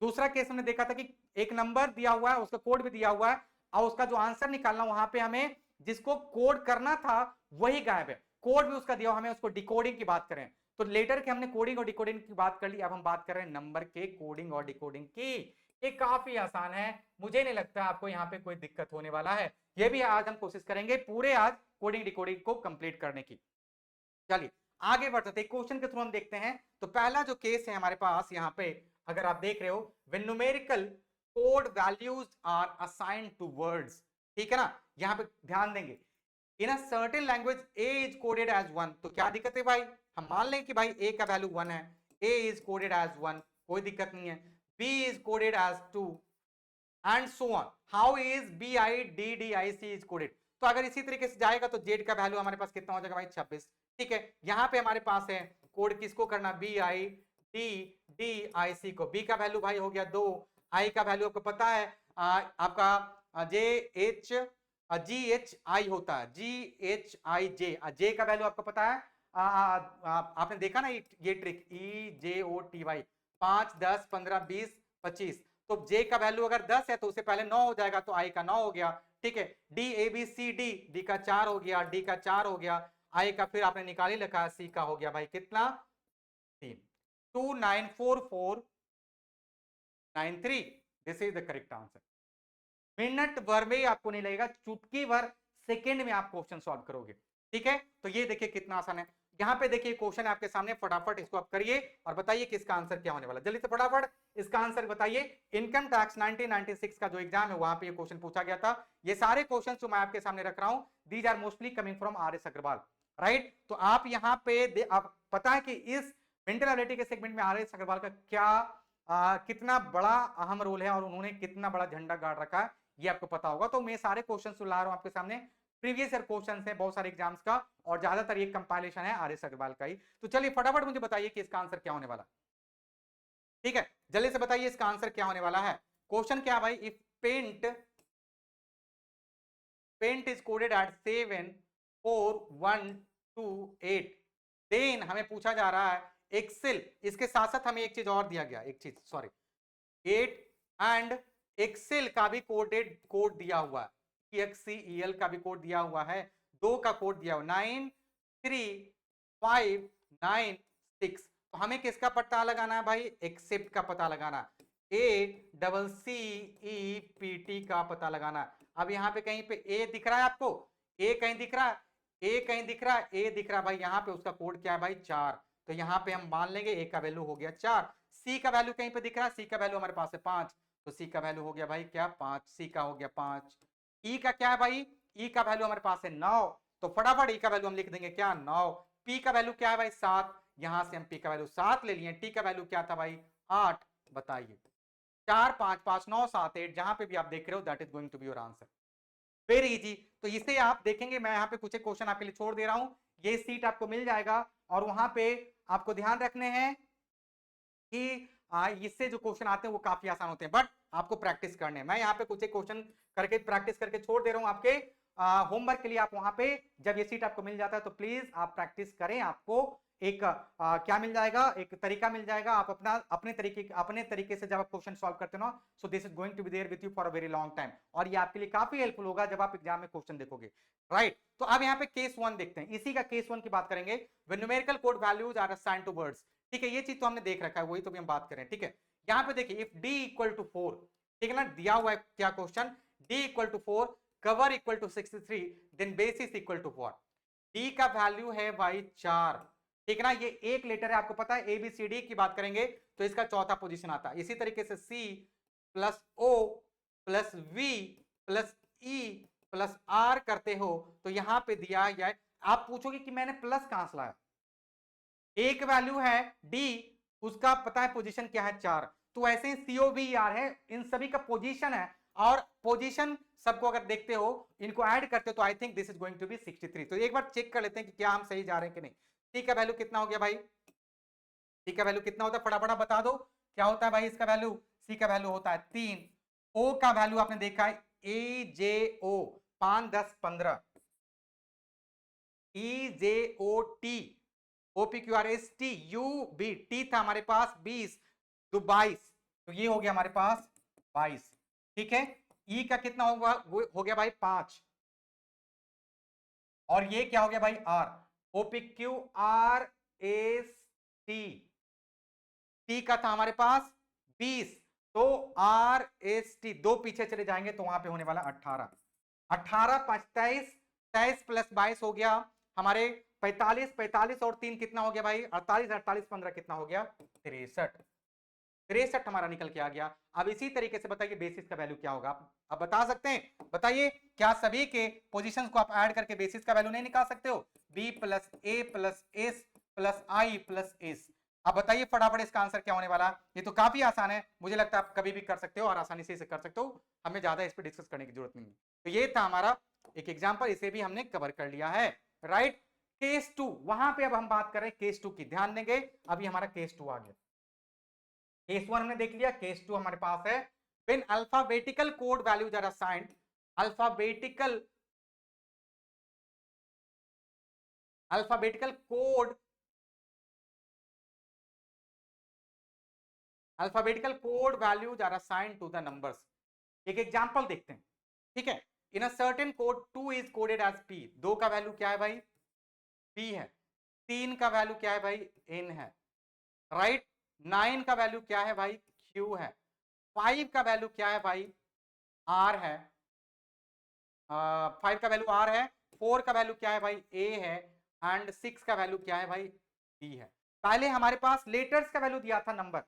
दूसरा केस हमने देखा था कि एक नंबर दिया हुआ है, उसका कोड भी दिया हुआ है और उसका जो आंसर निकालना वहां पे हमें जिसको कोड करना था वही गायब है, कोड भी उसका दिया हुआ, हमें उसको डिकोडिंग की बात करें तो लेटर के हमने कोडिंग और डिकोडिंग की बात कर ली। अब हम बात कर रहे हैं नंबर के कोडिंग और डिकोडिंग की। ये काफी आसान है, मुझे नहीं लगता आपको यहाँ पे कोई दिक्कत होने वाला है। ये भी आज हम कोशिश करेंगे पूरे आज कोडिंग डिकोडिंग को कंप्लीट करने की। चलिए आगे बढ़ते हैं, क्वेश्चन के थ्रू हम देखते हैं। तो पहला जो केस है हमारे पास यहाँ पे, अगर आप देख रहे हो, when numerical code values are assigned to words, ठीक है ना। यहाँ पे ध्यान देंगे, in a certain language A is coded as 1, तो क्या दिक्कत है भाई, हम मान लें कि भाई ए का वैल्यू 1 है, ए इज कोडेड एज 1, कोई दिक्कत नहीं है। B is coded as 2 and so on. How is B I D D I C is coded, तो अगर इसी तरीके से जाएगा तो जेड का वैल्यू हमारे पास कितना हो जाएगा भाई 26, ठीक है। यहां पे हमारे पास है कोड किसको करना, B I D D I C को, बी का वैल्यू भाई हो गया 2, आई का वैल्यू आपको पता है आपका जे एच जी एच आई होता है, जी एच आई जे, जे का वैल्यू आपको पता है आपने देखा ना ये ट्रिक, ई जे ओ टी वाई, 5 10 15 20 25, तो जे का वैल्यू अगर 10 है तो उससे पहले 9 हो जाएगा, तो आई का 9 हो गया, ठीक है। D A B C D, D का 4 हो गया, डी का 4 हो गया, आई का फिर आपने निकाल ही लिखा, सी का हो गया भाई कितना 3, 294493, this is the correct answer. Minute भर में आपको नहीं लगेगा, चुटकी भर सेकंड में आप क्वेश्चन सॉल्व करोगे, ठीक है। तो ये देखिए कितना आसान है। यहाँ पे देखिए क्वेश्चन है आपके सामने, फटाफट इसको आप करिए और बताइए कि इसका आंसर क्या होने वाला, जल्दी से फटाफट इसका आंसर बताइए। इनकम टैक्स 1996 का जो एग्जाम है वहां पे ये क्वेश्चन पूछा गया था। ये सारे क्वेश्चन जो मैं आपके सामने रख रहा हूं, these are mostly coming from R S Agarwal, right. तो आप यहाँ पे आप पता है कि इस मेंटल एबिलिटी के सेगमेंट में आर एस अग्रवाल का क्या कितना बड़ा अहम रोल है और उन्होंने कितना बड़ा झंडा गाड़ रखा है ये आपको पता होगा। तो मैं सारे क्वेश्चन ला रहा हूं आपके सामने, प्रीवियस ईयर क्वेश्चन है बहुत सारे एग्जाम्स का और ज्यादातर ये कंपाइलेशन है आर एस अग्रवाल का ही। तो चलिए फटाफट मुझे बताइए कि इसका आंसर क्या होने वाला, ठीक है। जल्दी से बताइए इसका आंसर क्या होने वाला है। क्वेश्चन क्या भाई, if paint is coded at 74128, then हमें पूछा जा रहा है एक्सेल, इसके साथ साथ हमें एक चीज और दिया गया, एक चीज सॉरी 8 एंड एक्सेल का भी कोड दिया हुआ है, एक्सीएल का भी कोड दिया हुआ है, 2 का कोड दिया हुआ 93596। तो हमें किसका पता लगाना है भाई? एक्सेप्ट का पता लगाना, ACCEPT का पता लगाना। अब यहाँ पे कहीं पे ए दिख रहा है आपको? ए कहीं दिख रहा है? ए कहीं दिख रहा है? ए दिख रहा है भाई। यहाँ पे उसका कोड क्या है भाई? 4। तो यहाँ पे हम मान लेंगे ए का वैल्यू हो गया 4। सी का वैल्यू कहीं पे दिख रहा है? सी का वैल्यू हमारे पास है 5, तो सी का वैल्यू हो गया भाई क्या? 5। सी का हो गया 5। ई का क्या है भाई? ई का वैल्यू हमारे पास है 9, तो फटाफट ई का वैल्यू हम लिख देंगे क्या? 9। पी का वैल्यू क्या है भाई? 7। यहां से हम पी का वैल्यू 7 ले लिए। टी का वैल्यू क्या था भाई? 8। बताइए, 4 5 5 9 7 8, जहां पे भी आप देख रहे हो that is going to be your answer. Very easy. तो इसे आप देखेंगे, मैं यहाँ पे कुछ एक क्वेश्चन आपके लिए छोड़ दे रहा हूं, ये सीट आपको मिल जाएगा और वहां पे आपको ध्यान रखने हैं कि इससे जो क्वेश्चन आते हैं वो काफी आसान होते हैं, बट आपको प्रैक्टिस करने हैं। मैं यहाँ पे कुछ एक क्वेश्चन करके प्रैक्टिस करके छोड़ दे रहा हूँ आपके होमवर्क के लिए। आप वहां पे जब ये सीट आपको मिल जाता है तो प्लीज आप प्रैक्टिस करें। आपको एक क्या मिल जाएगा? एक तरीका मिल जाएगा। आप अपने तरीके से जब आप क्वेश्चन सॉल्व करते हो ना, so this is going to be there with you for a very long time, और ये आपके लिए काफी हेल्पफुल होगा जब आप एग्जाम में क्वेश्चन देखोगे, राइट? तो अब यहाँ पे केस 1 देखते हैं, इसी का केस 1 की बात करेंगे। When numerical code values are assigned to words, ठीक है, ये चीज तो हमने देख रखा है, वही तो भी हम बात करें, ठीक है। यहाँ पे देखिए, इफ d इक्वल टू 4, ठीक है ना, दिया हुआ है क्या question? d equal to 4, cover equal to 63, then basis equal to 4। d का वैल्यू है भाई 4, ठीक है ना, ये एक लेटर है, आपको पता है ABCD की बात करेंगे तो इसका चौथा पोजीशन आता है। इसी तरीके से C plus O plus V plus E plus R करते हो तो यहां पे दिया है। आप पूछोगे कि मैंने प्लस कहां से लाया? एक वैल्यू है D, उसका पता है पोजीशन क्या है? 4। तो ऐसे ही COVER है, इन सभी का पोजीशन है, और पोजीशन सबको अगर देखते हो, इनको ऐड करते हो तो I think this is going to be 63। तो एक बार चेक कर लेते हैं कि क्या हम सही जा रहे हैं कि नहीं। सी का वैल्यू कितना हो गया भाई? सी का वैल्यू कितना होता है? फटाफट बता दो क्या होता है भाई इसका वैल्यू? सी का वैल्यू होता है 3। ओ का वैल्यू आपने देखा है AJO 5 10 15, EJOT OPQRSTUB, टी था हमारे पास 20, तो 22, तो ये हो गया हमारे पास 22, ठीक है। ई का कितना होगा? हो गया भाई 5, और ये क्या हो गया भाई? आर। OPQRST, टी का था हमारे पास 20, तो RST दो पीछे चले जाएंगे तो वहां पे होने वाला 18। 18 5 23, 23 प्लस 22 हो गया हमारे 45, 45 और 3 कितना हो गया भाई? 48, 48 15 कितना हो गया? 63। 63 हमारा निकल के आ गया। अब इसी तरीके से बताइए बेसिस का वैल्यू क्या होगा? अब बता सकते हैं? बताइए, क्या सभी के पोजीशंस को आप ऐड करके बेसिस का वैल्यू नहीं निकाल सकते हो? B plus A plus S plus I plus S। अब बताइए फटाफट इसका आंसर क्या होने वाला? ये तो काफी आसान है, मुझे लगता है आप कभी भी कर सकते हो और आसानी से इसे कर सकते हो, हमें ज्यादा इस पर डिस्कस करने की जरूरत नहीं है। तो ये था हमारा एक एग्जाम्पल, इसे भी हमने कवर कर लिया है, राइट। केस 2, वहां पे अब हम बात कर रहे हैं केस 2 की, ध्यान देंगे। अभी हमारा केस 2 आ गया। केस 1 हमने देख लिया, केस 2 हमारे पास है। When alphabetical code values are assigned, alphabetical code, alphabetical code values are assigned to the numbers. एक एग्जांपल देखते हैं, ठीक है। In a certain code 2 is coded as P, 2 का वैल्यू क्या है भाई? P है। 3 का वैल्यू क्या है भाई? N है, राइट। 9 का वैल्यू क्या है भाई? Q है। 5 का वैल्यू क्या है भाई? R है। 5 का वैल्यू R है। 4 का वैल्यू क्या है भाई? A है। एंड 6 का वैल्यू क्या है भाई? D है। पहले हमारे पास लेटर्स का वैल्यू दिया था नंबर,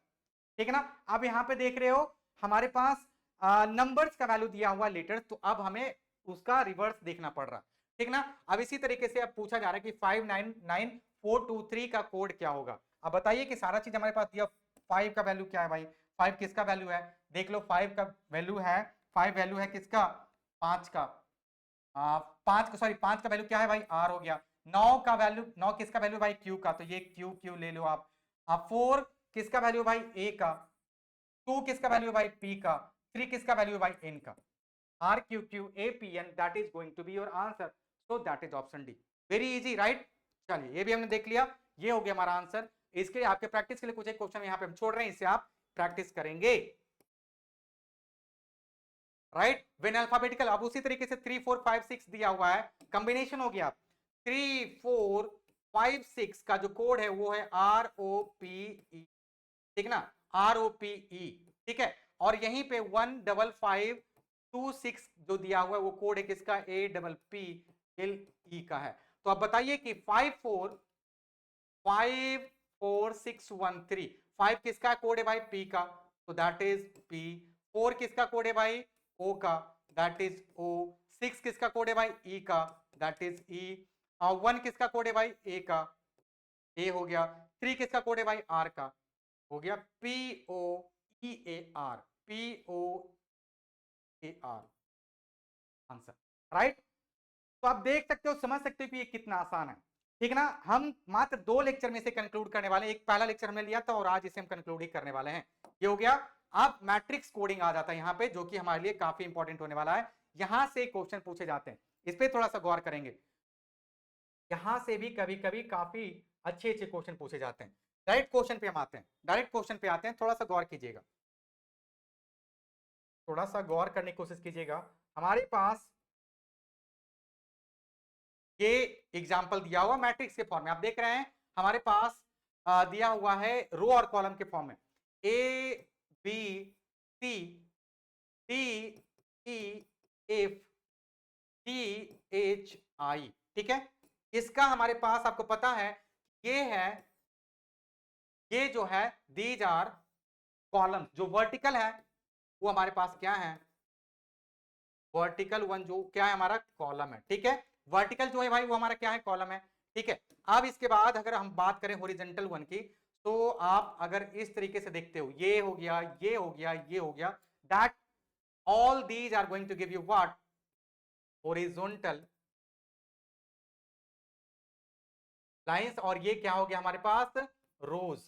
ठीक है ना। अब यहाँ पे देख रहे हो हमारे पास नंबर्स का वैल्यू दिया हुआ लेटर्स, तो अब हमें उसका रिवर्स देखना पड़ रहा, ठीक ना। अब इसी तरीके से अब पूछा जा रहा है कि 599423 का कोड क्या होगा। अब बताइए कि सारा चीज हमारे पास दिया, 5 का वैल्यू क्या है भाई? 5 किसका वैल्यू है? देख लो, 5 का वैल्यू है, 5 वैल्यू है किसका? 5 का। 5 का, सॉरी 5 का वैल्यू क्या है भाई? R हो गया। 9 का वैल्यू, 9 किसका वैल्यू भाई? Q का, तो ये Q ले लो आप। 4 किसका वैल्यू भाई? A का। 2 किसका वैल्यू भाई? P का। 3 किसका वैल्यू भाई? N का। RQQAPN, that is going to be your answer, so that is option D. Very easy, right. चलिए, ये भी हमने देख लिया, ये हो गया हमारा आंसर। इसके लिए आपके प्रैक्टिस के लिए कुछ एक क्वेश्चन यहाँ पे हम छोड़ रहे हैं, इससे आप प्रैक्टिस करेंगे। Right, when alphabetical. अब उसी तरीके से 3 4 5 6 दिया हुआ है, कॉम्बिनेशन हो गया 3 4 5 6 का जो कोड है वो है ROPE, ठीक ना, ROPE, ठीक है। और यहीं पे 15526 जो दिया हुआ है वो कोड है किसका, APPLE का है। तो अब बताइए कि 54613, 5 किसका कोड है भाई, P का, तो दैट इज P। 4 किसका कोड है भाई, O का, दैट इज O। 6 किसका कोड है भाई, E का, दैट इज E। और 1 किसका कोड है भाई, A का, A हो गया। 3 किसका कोड है भाई, R का, हो गया POEAR, POAR आंसर, राइट। तो आप देख सकते हो, समझ सकते हो कि ये कितना आसान है, ठीक ना। हम मात्र 2 लेक्चर में से कंक्लूड करने वाले हैं, एक पहला लेक्चर हमने लिया था और आज इसे हम कंक्लूड ही करने वाले हैं। ये हो गया। अब मैट्रिक्स कोडिंग आ जाता है यहाँ पे, जो कि हमारे लिए काफी इंपॉर्टेंट होने वाला है। यहां से क्वेश्चन पूछे जाते हैं, इस पे थोड़ा सा गौर करेंगे। यहां से भी कभी कभी काफी अच्छे अच्छे क्वेश्चन पूछे जाते हैं। डायरेक्ट क्वेश्चन पे हम आते हैं, डायरेक्ट क्वेश्चन पे आते हैं, थोड़ा सा गौर कीजिएगा, थोड़ा सा गौर करने की कोशिश कीजिएगा। हमारे पास ये एग्जाम्पल दिया हुआ मैट्रिक्स के फॉर्म में, आप देख रहे हैं हमारे पास दिया हुआ है रो और कॉलम के फॉर्म में, ABCDEFGHI, ठीक है। इसका हमारे पास आपको पता है ये है, ये जो है दीज आर कॉलम, जो वर्टिकल है वो हमारे पास क्या है, वर्टिकल वन जो क्या है हमारा कॉलम है, ठीक है। वर्टिकल जो है भाई वो हमारा क्या है, कॉलम है, ठीक है। अब इसके बाद अगर हम बात करें हॉरिजॉन्टल वन की, तो आप अगर इस तरीके से देखते हो, ये हो गया, ये हो गया, ये हो गया, that all these are going to give you what, horizontal lines. और ये क्या हो गया हमारे पास, रोज,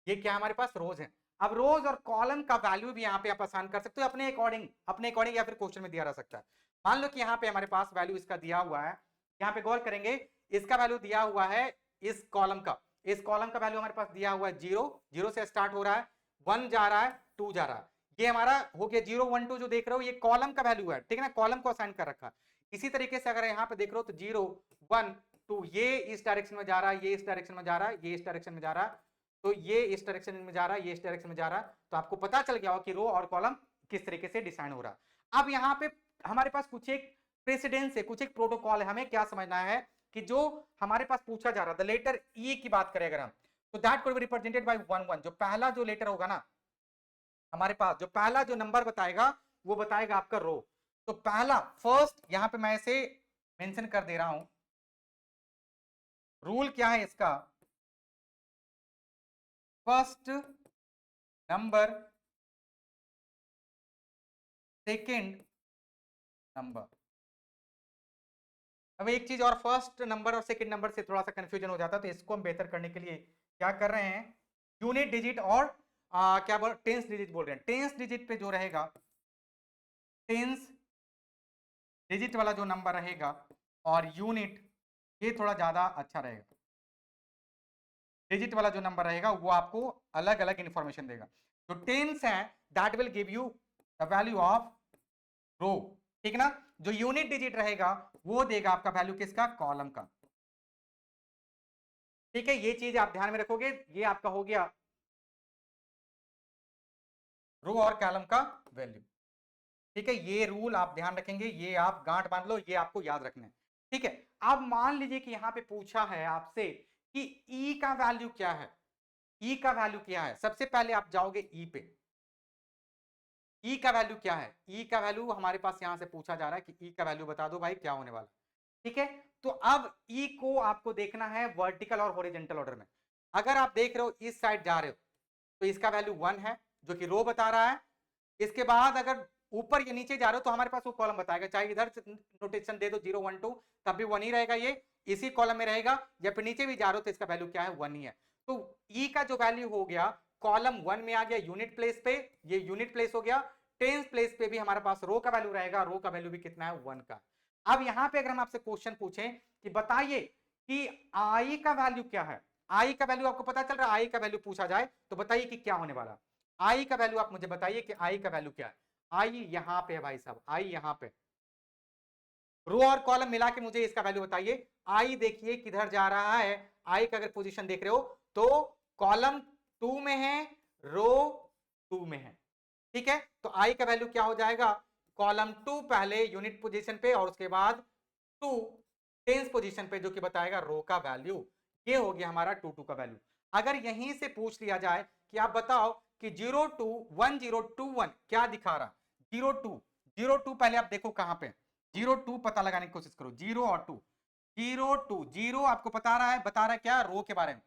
ये क्या हमारे पास, रोज है। अब रोज और कॉलम का वैल्यू भी यहाँ पे आप आसान कर सकते हो अपने अकॉर्डिंग, अपने अकॉर्डिंग, या फिर क्वेश्चन में दिया रह सकता है। मान लो कि यहाँ पे हमारे पास वैल्यू इसका दिया हुआ है, यहाँ पे गौर करेंगे, इसका वैल्यू दिया हुआ है इस कॉलम का, इस कॉलम का वैल्यू हमारे पास दिया हुआ है 0, 0 से स्टार्ट हो रहा है, 1 जा रहा है, 2 जा रहा है, ये हमारा हो गया 0 1 2 जो देख रहे हो ये कॉलम का वैल्यू है, ठीक है ना, कॉलम को असाइन कर रखा। इसी तरीके से अगर यहाँ पे देख रहे हो तो 0 1 2 ये इस डायरेक्शन में जा रहा है, ये इस डायरेक्शन में जा रहा है, ये इस डायरेक्शन में जा रहा है, तो ये इस डायरेक्शन में जा रहा है, ये इस डायरेक्शन में जा रहा है, तो आपको पता चल गया हो कि रो और कॉलम किस तरीके से डिजाइन हो रहा है। अब यहाँ पे हमारे पास कुछ एक प्रेसिडेंस है, कुछ एक प्रोटोकॉल है, हमें क्या समझना है कि जो हमारे पास पूछा जा रहा है, द लेटर ई की बात करें अगर हम, तो that could be represented by 1 1, जो पहला जो लेटर होगा ना हमारे पास, जो पहला जो नंबर बताएगा वो बताएगा आपका रो। तो पहला फर्स्ट यहां पे मैं इसे मेंशन कर दे रहा हूं, रूल क्या है इसका, फर्स्ट नंबर सेकंड नंबर। अब एक चीज और, फर्स्ट नंबर और सेकंड नंबर से थोड़ा सा कंफ्यूजन हो जाता है, तो इसको हम बेहतर करने के लिए क्या कर रहे हैं, यूनिट डिजिट और क्या बोल, टेंस डिजिट बोल रहे हैं, टेंस डिजिट पे जो रहेगा, टेंस डिजिट वाला जो नंबर रहेगा और यूनिट, ये थोड़ा ज्यादा अच्छा रहेगा, डिजिट वाला जो नंबर रहेगा वो आपको अलग अलग इंफॉर्मेशन देगा। जो टेंस है that will give you the value of row, ठीक ना। जो यूनिट डिजिट रहेगा वो देगा आपका वैल्यू किसका, कॉलम का, ठीक है। ये चीज आप ध्यान में रखोगे, ये आपका हो गया रो और कॉलम का वैल्यू, ठीक है। ये रूल आप ध्यान रखेंगे, ये आप गांठ बांध लो, ये आपको याद रखना है, ठीक है। अब मान लीजिए कि यहां पे पूछा है आपसे कि ई का वैल्यू क्या है, ई का वैल्यू क्या है, सबसे पहले आप जाओगे ई पे, ई का वैल्यू क्या है, ई का वैल्यू हमारे पास यहां से पूछा जा रहा है कि ई का वैल्यू बता दो भाई क्या होने वाला, ठीक है। तो अब ई को आपको देखना है वर्टिकल और हॉरिजॉन्टल ऑर्डर में। अगर आप देख रहे हो इस साइड जा रहे हो तो इसका वैल्यू 1 है जो कि रो बता रहा है। इसके बाद अगर ऊपर या नीचे जा रहे हो तो हमारे पास वो कॉलम बताएगा, चाहे इधर नोटेशन दे दो 0 1 2 तब भी 1 ही रहेगा, ये इसी कॉलम में रहेगा, या फिर नीचे भी जा रहे हो तो इसका वैल्यू क्या है, 1 ही है। तो ई का जो वैल्यू हो गया कॉलम 1 में आ गया यूनिट प्लेस पे, ये यूनिट प्लेस हो गया। टेंस प्लेस पे भी हमारे पास रो का वैल्यू रहेगा, रो का वैल्यू भी कितना है, 1 का। अब यहां पे अगर हम आपसे क्वेश्चन पूछें कि बताइए कि आई का वैल्यू क्या है, आई का वैल्यू आपको पता चल रहा है, आई का वैल्यू पूछा जाए तो बताइए कि क्या होने वाला, आई का वैल्यू आप मुझे बताइए कि आई का वैल्यू क्या है। आई यहां पे है भाई साहब, आई यहां पे, रो और कॉलम मिला के मुझे इसका वैल्यू बताइए। आई देखिए किधर जा रहा है, आई का अगर पोजीशन देख रहे हो तो कॉलम 2 में है, रो 2 में है, ठीक है। तो आई का वैल्यू क्या हो जाएगा, कॉलम 2 पहले यूनिट पोजीशन पे और उसके बाद 2 टेंस पोजीशन पे, जो कि बताएगा रो का वैल्यू। ये हो गया हमारा 2 का वैल्यू। अगर यहीं से पूछ लिया जाए कि आप बताओ कि 021021 क्या दिखा रहा, 02 पहले आप देखो कहां पे, 02 पता लगाने की कोशिश करो, 0 और 2, 02 0 आपको बता रहा है क्या, रो के बारे में।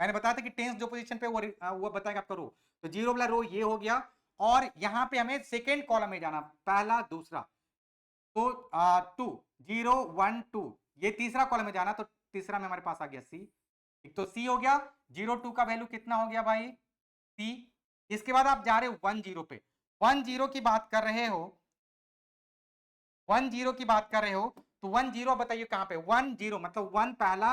मैंने बताया था कि टेंस जो पोजीशन पे वो बताएगा आपका रो। तो 0 वाला रो ये हो गया, और यहां पे हमें सेकेंड कॉलम में जाना, पहला दूसरा, तो 2 0 1 2 ये तीसरा कॉलम में जाना, तो तीसरा में हमारे पास आ गया सी। एक तो सी हो गया, 02 का वैल्यू कितना हो गया भाई, सी। इसके बाद आप जा रहे हो 10 पे, 10 की बात कर रहे हो, 10 की बात कर रहे हो, तो 10 बताइए कहां पे, 10 मतलब 1 पहला,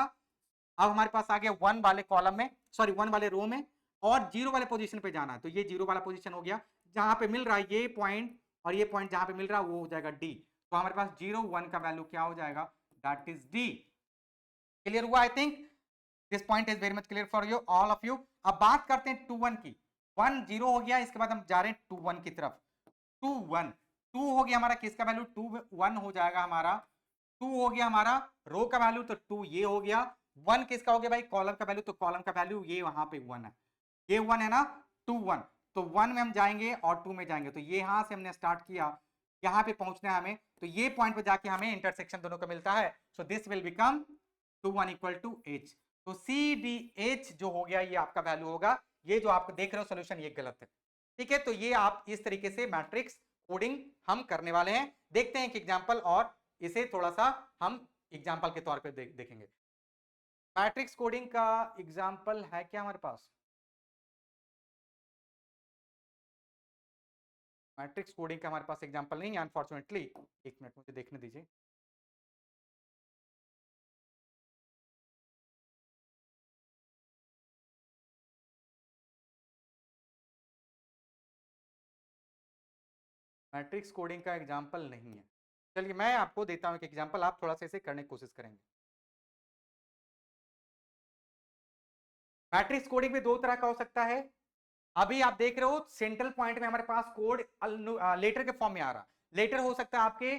अब हमारे पास आ गया 1 वाले कॉलम में, सॉरी 1 वाले रो में, और 0 वाले पोजीशन पे जाना है, तो ये 0 वाला पोजीशन हो गया, जहां पे मिल रहा है ये पॉइंट, और ये पॉइंट जहां पे मिल रहा है वो हो जाएगा डी। तो हमारे पास 0 1 का वैल्यू क्या हो जाएगा, दैट इज डी। क्लियर हुआ, आई think this point is very much clear for you all of you. अब बात करते हैं 2 1 की, 1 0 हो गया, इसके बाद हम जा रहे हैं 2 1 की तरफ, 2 1 2 हो गया हमारा किसका वैल्यू, 2 1 हो जाएगा हमारा, 2 हो गया हमारा रो का वैल्यू, तो 2 ये हो गया, 1 किसका हो गया भाई, कॉलम का वैल्यू, तो कॉलम का वैल्यू ये वहां पे 1 है, ये 1 है ना, 2 1, तो 1 में हम जाएंगे और 2 में जाएंगे, तो ये यहां से हमने स्टार्ट किया, यहां पे पहुंचना है हमें, तो ये पॉइंट पे जाके हमें इंटरसेक्शन दोनों का मिलता है, so this will become 2 1 equal to H. तो सी डी एच जो हो गया ये आपका वैल्यू होगा, ये जो आप देख रहे हो सोल्यूशन ये गलत है, ठीक है। तो ये आप इस तरीके से मैट्रिक्स कोडिंग हम करने वाले हैं, देखते हैं एक एग्जांपल, और इसे थोड़ा सा हम एग्जांपल के तौर पे देखेंगे। मैट्रिक्स कोडिंग का एग्जांपल है क्या हमारे पास, मैट्रिक्स कोडिंग का हमारे पास एग्जांपल नहीं है अनफॉर्चुनेटली, एक मिनट मुझे देखने दीजिए। मैट्रिक्स कोडिंग का एग्जांपल नहीं है, चलिए मैं आपको देता हूं एक एग्जांपल, आप थोड़ा सा इसे करने की कोशिश करेंगे। मैट्रिक्स कोडिंग भी दो तरह का हो सकता है, अभी आप देख रहे हो सेंट्रल पॉइंट में हमारे पास कोड लेटर के फॉर्म में आ रहा, लेटर हो सकता है आपके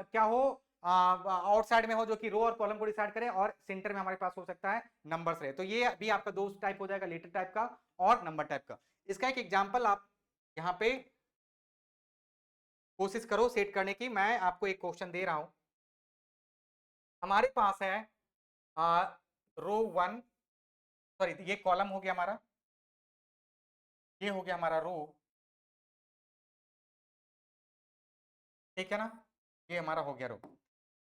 क्या हो, आउटसाइड में हो जो कि रो और कॉलम को डिसाइड करे, और सेंटर में हमारे पास हो सकता है नंबर्स रहे, तो ये अभी आपका दो टाइप हो जाएगा, लेटर टाइप का और नंबर टाइप का। इसका एक एग्जांपल आप यहाँ पे कोशिश करो सेट करने की, मैं आपको एक क्वेश्चन दे रहा हूं, हमारे पास है रो 1, सॉरी ये कॉलम हो गया हमारा, ये हो गया हमारा रो, ठीक है ना, ये हमारा हो गया रो।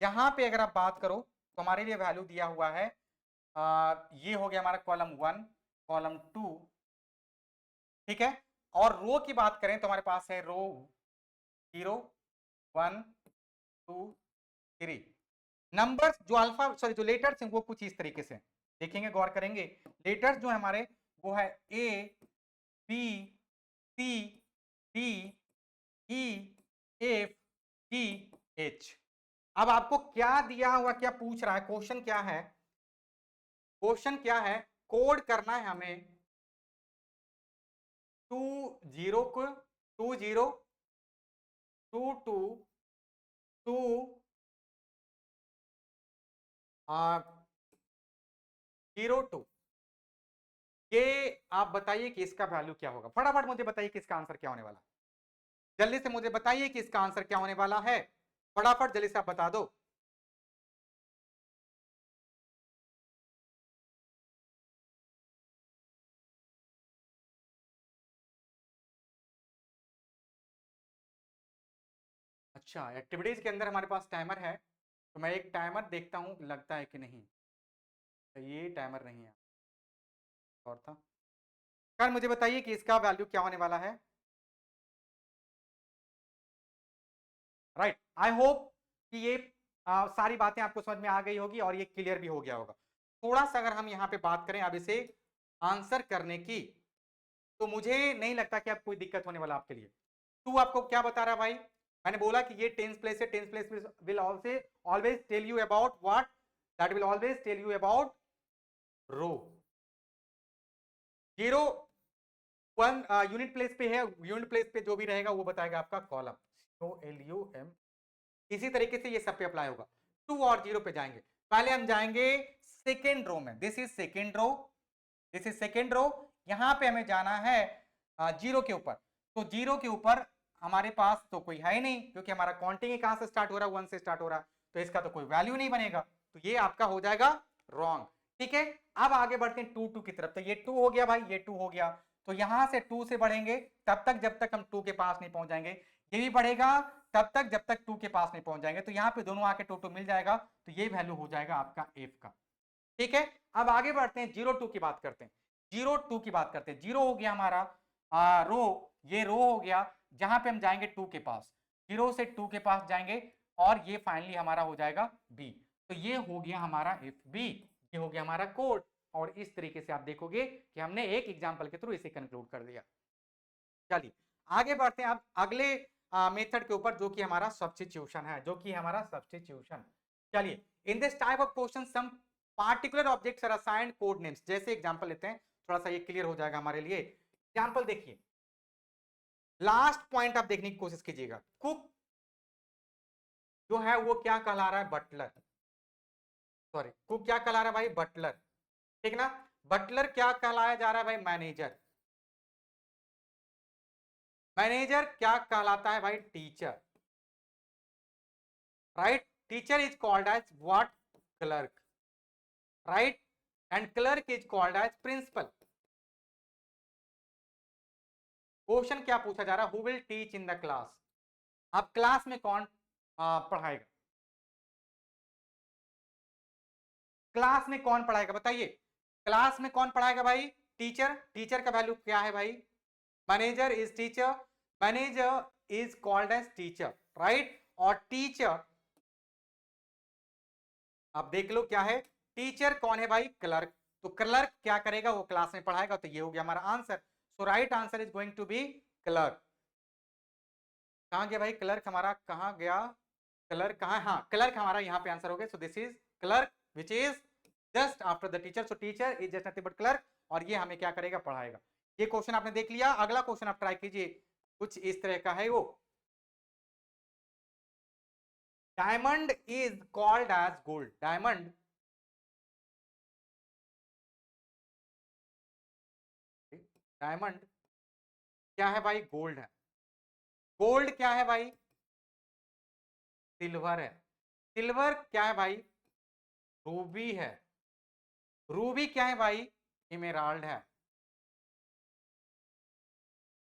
यहां पे अगर आप बात करो तो हमारे लिए वैल्यू दिया हुआ है, ये हो गया हमारा कॉलम 1 कॉलम 2, ठीक है। और रो की बात करें तो हमारे पास है रो 0 1 2 3, नंबर्स जो अल्फा सॉरी जो लेटर्स हैं वो कुछ इस तरीके से देखेंगे, गौर करेंगे, लेटर्स जो है हमारे वो है A B C D E F G H. अब आपको क्या दिया हुआ, क्या पूछ रहा है, क्वेश्चन क्या है, क्वेश्चन क्या है, कोड करना है हमें 20 को 20 22 2 02, ये आप बताइए कि इसका वैल्यू क्या होगा, फटाफट मुझे बताइए कि इसका आंसर क्या होने वाला, जल्दी से मुझे बताइए कि इसका आंसर क्या होने वाला है, फटाफट जल्दी से आप बता दो। अच्छा, एक्टिविटीज के अंदर हमारे पास टाइमर है, तो मैं एक टाइमर देखता हूं लगता है कि नहीं, तो ये टाइमर नहीं है और था, खैर मुझे बताइए कि इसका वैल्यू क्या होने वाला है। राइट, आई होप कि ये सारी बातें आपको समझ में आ गई होगी और ये क्लियर भी हो गया होगा। थोड़ा सा अगर हम यहाँ पे बात करें अब इसे आंसर करने की, तो मुझे नहीं लगता कि अब कोई दिक्कत होने वाला आपके लिए। टू आपको क्या बता रहा है भाई, मैंने बोला कि ये टेंस प्लेस है, tens place will also always tell you about what, that will always tell you about row. 0 1 unit place पे है, यूनिट प्लेस पे जो भी रहेगा वो बताएगा आपका कॉलम, COLUM। इसी तरीके से ये सब पे अप्लाई होगा। 2 और 0 पे जाएंगे, पहले हम जाएंगे सेकेंड रो में, this is second row, this is second row. यहां पे हमें जाना है 0 के ऊपर, तो 0 के ऊपर हमारे पास तो कोई है ही नहीं, क्योंकि हमारा काउंटिंग ही कहां से स्टार्ट हो रहा है, 1 से स्टार्ट हो रहा है, तो इसका तो कोई वैल्यू नहीं बनेगा, तो ये आपका हो जाएगा रॉन्ग। ठीक है, अब आगे बढ़ते हैं 2 की तरफ, तो ये 2 हो गया भाई, ये 2 हो गया, तो यहां से 2 से बढ़ेंगे तब तक जब तक हम 2 के पास नहीं पहुंच जाएंगे, ये भी बढ़ेगा तब तक जब तक 2 के पास नहीं पहुंच जाएंगे, तो यहाँ पे दोनों आके 2 मिल जाएगा, तो ये वैल्यू हो जाएगा आपका f का। ठीक है, अब आगे बढ़ते हैं 0 2 की बात करते हैं, 0 2 की बात करते हैं। 0 हो गया हमारा रो, ये रो हो गया, जहां पे हम जाएंगे 2 के पास, 0 से 2 के पास जाएंगे और ये फाइनली हमारा हो जाएगा b, तो ये हो गया हमारा FB, ये हो गया हमारा कोड। और इस तरीके से आप देखोगे कि हमने एक एग्जांपल के थ्रू इसे कंक्लूड कर दिया। चलिए आगे बढ़ते हैं अब अगले मेथड के ऊपर, जो कि हमारा सब्स्टिट्यूशन है, जो कि हमारा सब्स्टिट्यूशन। चलिए, in this type of question some particular objects are assigned code names. जैसे एग्जांपल लेते हैं, थोड़ा सा ये क्लियर हो जाएगा हमारे लिए। एग्जांपल देखिए, लास्ट पॉइंट आप देखने की कोशिश कीजिएगा, कुक जो है वो क्या कहला रहा है, बटलर, सॉरी कुक क्या कहला रहा है भाई, बटलर, ठीक ना। बटलर क्या कहलाया जा रहा है भाई, मैनेजर। मैनेजर क्या कहलाता है भाई, teacher, right. Teacher is called as what, clerk, right, and clerk is called as principal. Question क्या पूछा जा रहा है, who will teach in the class. अब क्लास में कौन पढ़ाएगा, क्लास में कौन पढ़ाएगा बताइए, क्लास में कौन पढ़ाएगा भाई, टीचर। टीचर का वैल्यू क्या है भाई, manager is teacher, manager is called as teacher, right. और टीचर अब देख लो क्या है, टीचर कौन है भाई, क्लर्क, तो क्लर्क क्या करेगा, वो क्लास में पढ़ाएगा, तो ये हो गया हमारा answer. So right answer is going to be clerk. कहां गया भाई क्लर्क हमारा, कहां गया क्लर्क, कहां, हाँ क्लर्क हमारा यहाँ पे आंसर हो गया। सो this is clerk which is just after the teacher, so teacher is just nothing but clerk, और ये हमें क्या करेगा, पढ़ाएगा। ये क्वेश्चन आपने देख लिया। अगला क्वेश्चन आप ट्राई कीजिए, कुछ इस तरह का है वो, diamond is called as gold. Diamond diamond क्या है भाई, गोल्ड है। गोल्ड क्या है भाई, सिल्वर है। सिल्वर क्या है भाई, रूबी है। रूबी क्या है भाई, इमेराल्ड है।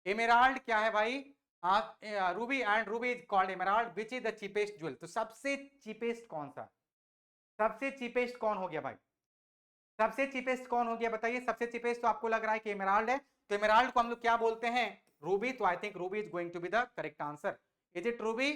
एमेराल्ड क्या है भाई, Ruby, and Ruby is called Emerald which is the cheapest jewel. तो सबसे चीपेस्ट कौन सा, सबसे चीपेस्ट कौन हो गया भाई, सबसे चीपेस्ट कौन हो गया बताइए। सबसे चीपेस्ट तो आपको लग रहा है कि एमेराल्ड है, तो एमेराल्ड को हम लोग क्या बोलते हैं, रूबी। तो I think ruby is going to be the correct answer. Is it ruby,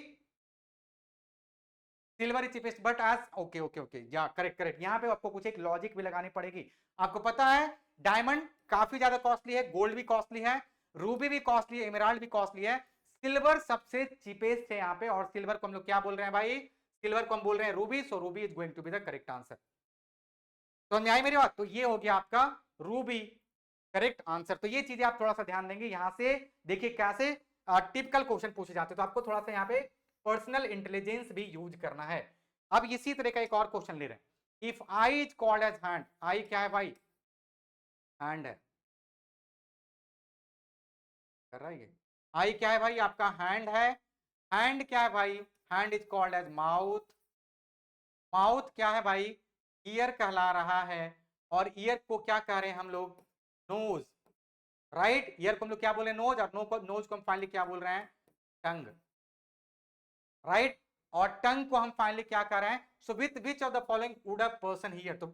silver is cheapest, but as okay okay okay, या करेक्ट करेक्ट। यहाँ पे आपको कुछ एक लॉजिक भी लगानी पड़ेगी। आपको पता है डायमंड काफी ज्यादा कॉस्टली है, गोल्ड भी कॉस्टली है, रूबी भी कॉस्टली है, एमेराल्ड भी कॉस्टली है, सिल्वर सबसे चीपेस्ट है यहाँ पे। और सिल्वर को हम लोग क्या बोल रहे हैं भाई, सिल्वर को हम बोल रहे हैं ruby. So ruby is going to be the correct answer. तो समझ आई मेरी बात, तो ये हो गया आपका रूबी करेक्ट आंसर। तो ये चीजें आप थोड़ा सा ध्यान देंगे, यहां से देखिए कैसे टिपिकल क्वेश्चन पूछे जाते हैं, तो आपको थोड़ा सा यहाँ पे पर्सनल इंटेलिजेंस भी यूज करना है। अब इसी तरह का एक और क्वेश्चन ले रहे हैं, if I is called as hand. I क्या है भाई, हैंड है, कर रहा है ये, आई क्या है भाई आपका, हैंड है। हैंड क्या है भाई, hand is called as mouth. Mouth क्या है भाई, ईयर कहला रहा है। और ईयर को क्या कह रहे हैं हम लोग, नोज, राइट। ईयर को हम लोग क्या बोल रहे हैं, नोज, और नोज को हम फाइनली क्या बोल रहे हैं, टंग, राइट। और टंग को हम फाइनली क्या कर रहे हैं, so with which of the following would a person hear. तो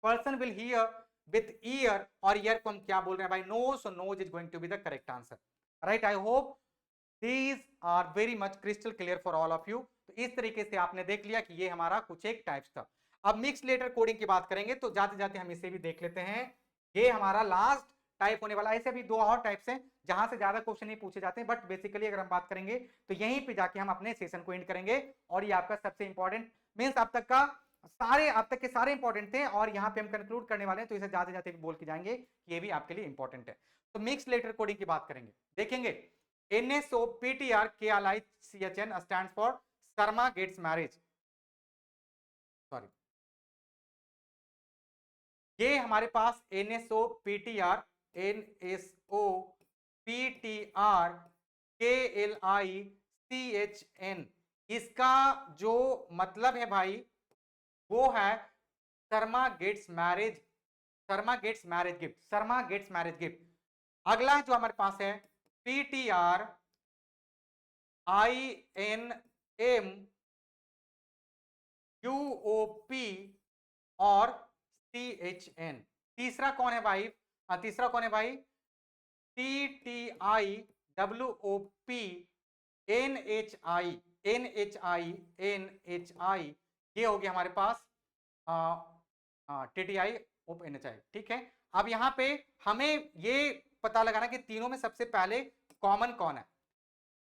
person will hear with ear, और ईयर को हम क्या बोल रहे हैं भाई, nose. So nose is going to be the correct answer, right. I hope these are very much crystal clear for all of you. तो इस तरीके से आपने देख लिया कि ये हमारा कुछ एक टाइप्स था। अब मिक्स लेटर कोडिंग की बात करेंगे, तो जाते जाते हम इसे भी देख लेते हैं। ये हमारा लास्ट टाइप होने वाला। ऐसे भी 2 और टाइप्स हैं जहां से ज्यादा क्वेश्चन नहीं पूछे जाते हैं, बट बेसिकली अगर हम बात करेंगे तो यहीं पे जाके हम अपने सेशन को एंड करेंगे। और ये आपका सबसे इंपॉर्टेंट मींस अब तक के सारे इंपॉर्टेंट थे और यहाँ पे हम कंक्लूड करने वाले हैं, तो इसे जाते जाते बोल के जाएंगे कि ये भी आपके लिए इंपॉर्टेंट है। तो मिक्स लेटर कोडिंग की बात करेंगे, देखेंगे NSOPTRKLICHN stands for Sharma gets marriage. Sorry, ये हमारे पास NSOPTRKLICHN, इसका जो मतलब है भाई वो है Sharma gets marriage, Sharma gets marriage gift, Sharma gets marriage gift. अगला जो हमारे पास है PTRINMUOP और CHN। तीसरा कौन है भाई? तीसरा कौन है भाई? TTIWOP NHI, ये हो गया हमारे पास TTI OP NHI। ठीक है, अब यहां पे हमें ये पता लगाना कि तीनों में सबसे पहले कॉमन कौन है।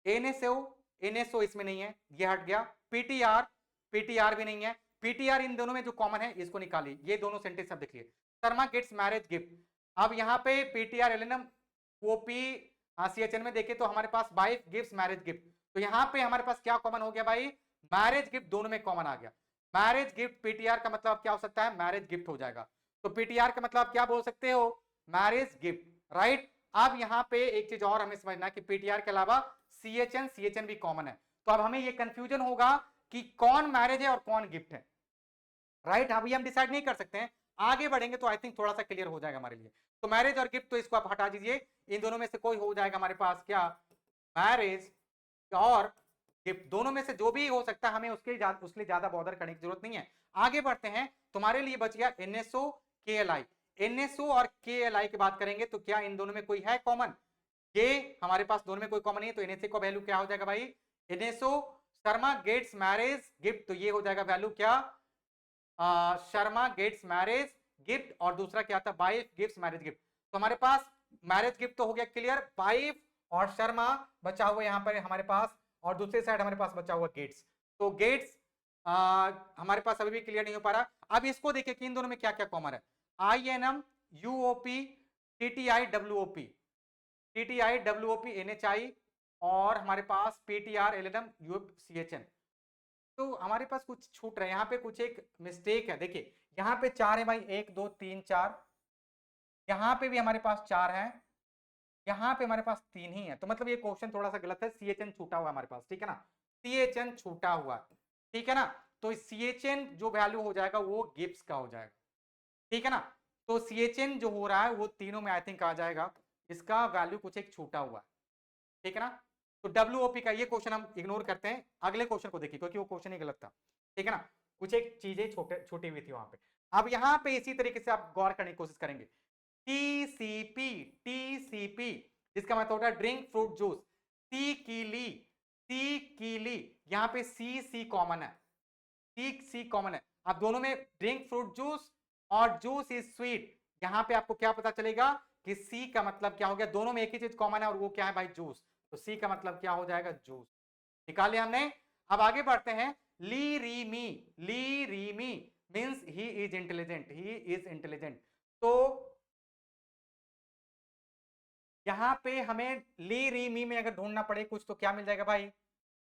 NSO इसमें नहीं है, ये हट गया। PTR भी नहीं है। PTR इन दोनों में जो कॉमन है इसको निकालिए, ये दोनों सेंटेंस अब देखिए। शर्मा गेट्स मैरिज गिफ्ट, अब यहाँ पे PTR LNM OP CHN में देखे तो हमारे पास वाइफ गिफ्ट्स मैरिज गिफ्ट, तो यहाँ पे हमारे पास क्या कॉमन हो गया भाई? मैरिज गिफ्ट दोनों में कॉमन आ गया। मैरिज गिफ्ट PTR का मतलब क्या हो सकता है? मैरिज गिफ्ट हो जाएगा। तो PTR का मतलब क्या बोल सकते हो? Marriage gift, right. अब यहाँ पे एक चीज और हमें समझना कि PTR के अलावा CHN भी कॉमन है, तो अब हमें ये कंफ्यूजन होगा कि कौन मैरिज है और कौन गिफ्ट है, राइट। अभी हम डिसाइड नहीं कर सकते हैं, आगे बढ़ेंगे तो आई थिंक थोड़ा सा क्लियर हो जाएगा हमारे लिए। तो मैरिज और गिफ्ट तो इसको आप हटा दीजिए, इन दोनों में से कोई हो जाएगा हमारे पास क्या? मैरिज और गिफ्ट, दोनों में से जो भी हो सकता है, हमें उसके लिए ज्यादा बॉदर करने की जरूरत नहीं है। आगे बढ़ते हैं, तुम्हारे लिए बच गया NSO KLI। NSO और KLI की बात करेंगे तो क्या इन दोनों में कोई है कॉमन? ये हमारे पास दोनों में कोई कॉमन नहीं है, तो NSO का वैल्यू क्या हो जाएगा भाई? NSO Sharma gets marriage gift, तो ये हो जाएगा वैल्यू क्या? शर्मा गेट्स मैरिज गिफ्ट, और दूसरा क्या था? Wife gifts marriage gift. तो हमारे पास मैरिज गिफ्ट तो हो गया क्लियर, वाइफ और शर्मा बचा हुआ यहाँ पर हमारे पास, और दूसरी साइड हमारे पास बचा हुआ गेट्स। तो गेट्स हमारे पास अभी भी क्लियर नहीं हो पा रहा। अब इसको देखिए कि इन दोनों में क्या क्या कॉमन है। INM UOP TTI WOP NHI और हमारे पास PTR LNM UOP CHN। तो हमारे पास कुछ छूट रहा है, यहाँ पे कुछ एक मिस्टेक है। देखिए यहाँ पे 4 है भाई, 1 2 3 4, यहाँ पे भी हमारे पास 4 है, यहाँ पे हमारे पास 3 ही है, तो मतलब ये क्वेश्चन थोड़ा सा गलत है। CHN छूटा हुआ हमारे पास, ठीक है ना? CHN छूटा हुआ, ठीक है ना? तो CHN जो वैल्यू हो जाएगा वो गिब्स का हो जाएगा, ठीक है ना? तो CHN जो हो रहा है वो तीनों में आई थिंक आ जाएगा, इसका वैल्यू कुछ एक छूटा हुआ है, ठीक है ना? तो WOP का ये क्वेश्चन हम इग्नोर करते हैं, अगले क्वेश्चन को देखिए क्योंकि वो क्वेश्चन ही गलत था, ठीक है ना? कुछ एक चीजें छूटी हुई थी वहां पे। अब यहाँ पे इसी तरीके से आप गौर करने की कोशिश करेंगे। TCP जिसका मतलब होता है ड्रिंक फ्रूट जूस। सी कीली, यहाँ पे सी कॉमन है, सी कॉमन है। अब दोनों में ड्रिंक फ्रूट जूस और जूस इज स्वीट, यहाँ पे आपको क्या पता चलेगा कि सी का मतलब क्या हो गया? दोनों में एक ही चीज कॉमन है और वो क्या है भाई? जूस। तो सी का मतलब क्या हो जाएगा? जूस। निकाल लिया हमने। अब आगे बढ़ते हैं। Li remi means he is intelligent, तो यहां पे हमें ली रीमी में अगर ढूंढना पड़े कुछ तो क्या मिल जाएगा भाई?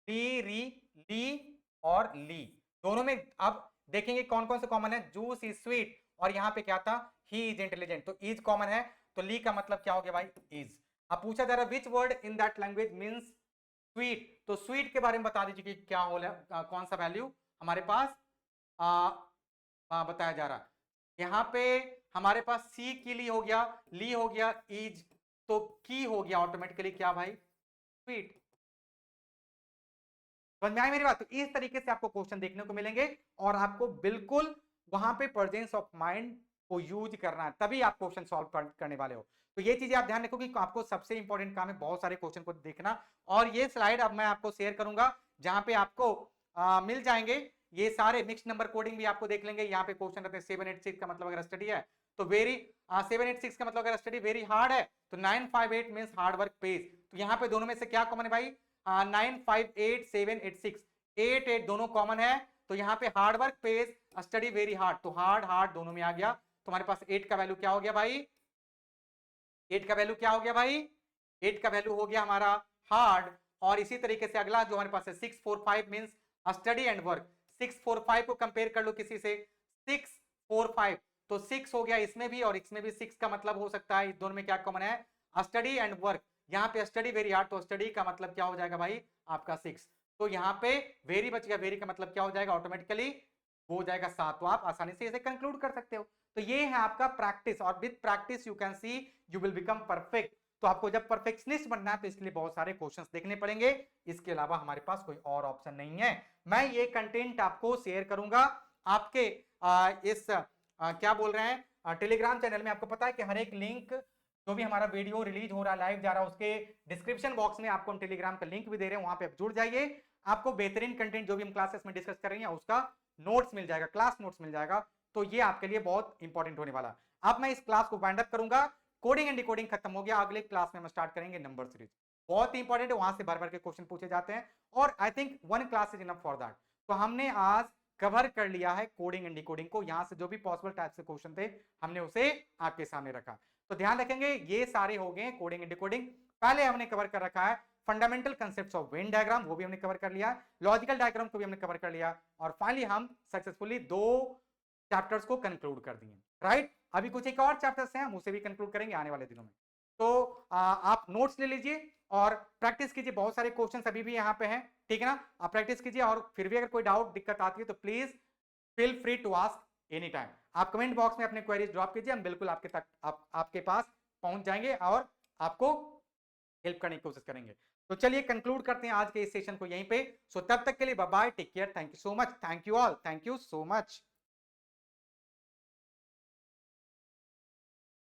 ली और ली दोनों में। अब देखेंगे कौन कौन से कॉमन है। जूस इज स्वीट और यहाँ पे क्या था? ही इज इंटेलिजेंट, तो इज कॉमन है, तो ली का मतलब क्या हो गया भाई? इज। अब पूछा जा रहा है which word in that language means sweet, तो स्वीट के बारे में बता दीजिए कि क्या हो कौन सा वैल्यू हमारे पास बताया जा रहा है। यहाँ पे हमारे पास सी की ली हो गया, ली हो गया, इज, तो की हो गया ऑटोमेटिकली क्या भाई? स्वीट। समझ में आई मेरी बात? तो इस तरीके से आपको क्वेश्चन देखने को मिलेंगे और आपको बिल्कुल वहां पे प्रेजेंस ऑफ माइंड को यूज करना है, तभी आप क्वेश्चन सॉल्व करने वाले हो। तो ये चीजें आप ध्यान रखो कि आपको सबसे इंपॉर्टेंट काम है बहुत सारे क्वेश्चन को देखना। और ये स्लाइड अब मैं आपको शेयर करूंगा जहां पे आपको मिल जाएंगे ये सारे मिक्स नंबर कोडिंग भी आपको देख लेंगे। यहाँ पे क्वेश्चन रहते हैं 7 8 6 का मतलब अगर स्टडी है तो वेरी 786 का मतलब अगर स्टडी वेरी हार्ड है तो 958 मींस हार्ड वर्क पेज। तो यहाँ पे दोनों में से क्या कॉमन है भाई? 958 786 88 दोनों कॉमन है, तो यहाँ पे hard work page study very hard, तो हार्ड हार्ड दोनों में आ गया। तो हमारे पास 8 का वैल्यू क्या हो गया भाई? 8 का वैल्यू क्या हो गया भाई? 8 का वैल्यू हो गया हमारा हार्ड। और इसी तरीके से अगला जो हमारे पास है 645 मींस स्टडी एंड वर्क। 645 को कंपेयर कर लो किसी से, 645 तो 6 हो गया इसमें भी और इसमें भी 6 का मतलब हो सकता है, इस दोनों में क्या कॉमन है? Study and work. यहाँ पे स्टडी वेरी हार्ड, तो स्टडी का मतलब क्या हो जाएगा भाई? आपका 6। तो यहाँ पे वेरी बच गया, वेरी का मतलब क्या हो जाएगा? ऑटोमेटिकली वो हो जाएगा 7। तो आप आसानी से इसे कंक्लूड कर सकते हो। तो ये है आपका प्रैक्टिस, और with practice you can see you will become perfect. तो आपको जब परफेक्शनिस्ट बनना है तो इसके लिए बहुत सारे क्वेश्चंस देखने पड़ेंगे, इसके अलावा हमारे पास कोई और ऑप्शन नहीं है। मैं ये कंटेंट आपको शेयर करूंगा आपके क्या बोल रहे हैं टेलीग्राम चैनल में। आपको पता है कि हर एक लिंक जो भी हमारा वीडियो रिलीज हो रहा है, लाइव जा रहा है, उसके डिस्क्रिप्शन बॉक्स में आपको हम टेलीग्राम का लिंक भी दे रहे हैं, वहां पे आप जुड़ जाइए। आपको बेहतरीन कंटेंट जो भी हम क्लासेस में डिस्कस कर रहे हैं उसका नोट्स मिल जाएगा, क्लास नोट्स मिल जाएगा। तो ये आपके लिए बहुत इंपॉर्टेंट होने वाला। अब मैं इस क्लास को वाइंड अप करूंगा, कोडिंग एंड डिकोडिंग खत्म हो गया, अगले क्लास में हम स्टार्ट करेंगे नंबर सीरीज। बहुत ही इंपॉर्टेंट है, वहां से भर भर के क्वेश्चन पूछे जाते हैं, और I think one class is enough for that. तो हमने आज कवर कर लिया है कोडिंग एंड डिकोडिंग को, यहां से जो भी पॉसिबल टाइप से क्वेश्चन थे हमने उसे आपके सामने रखा। तो ध्यान रखेंगे ये सारे हो गए कोडिंग एंड डिकोडिंग। पहले हमने कवर कर रखा है fundamental concepts of Venn diagram, वो भी हमने कवर कर लिया, लॉजिकल डायग्राम को भी हमने कवर कर लिया, और फाइनली हम सक्सेसफुली 2 चैप्टर्स को कंक्लूड कर दिए, राइट। अभी कुछ एक और चैप्टर्स हैं, हम उसे भी कंक्लूड करेंगे आने वाले दिनों में। तो आप नोट्स ले लीजिए और प्रैक्टिस कीजिए, बहुत सारे क्वेश्चंस अभी भी यहाँ पे हैं, ठीक है ना। आप प्रैक्टिस कीजिए, और फिर भी अगर कोई डाउट दिक्कत आती है तो please feel free to ask any time. आप कमेंट बॉक्स में अपने क्वेरीज ड्रॉप कीजिए, हम बिल्कुल आपके तक आपके पास पहुंच जाएंगे और आपको हेल्प करने की कोशिश करेंगे। तो चलिए कंक्लूड करते हैं आज के इस सेशन को यहीं पे। सो तब तक के लिए bye bye, take care, thank you so much, thank you all, thank you so much.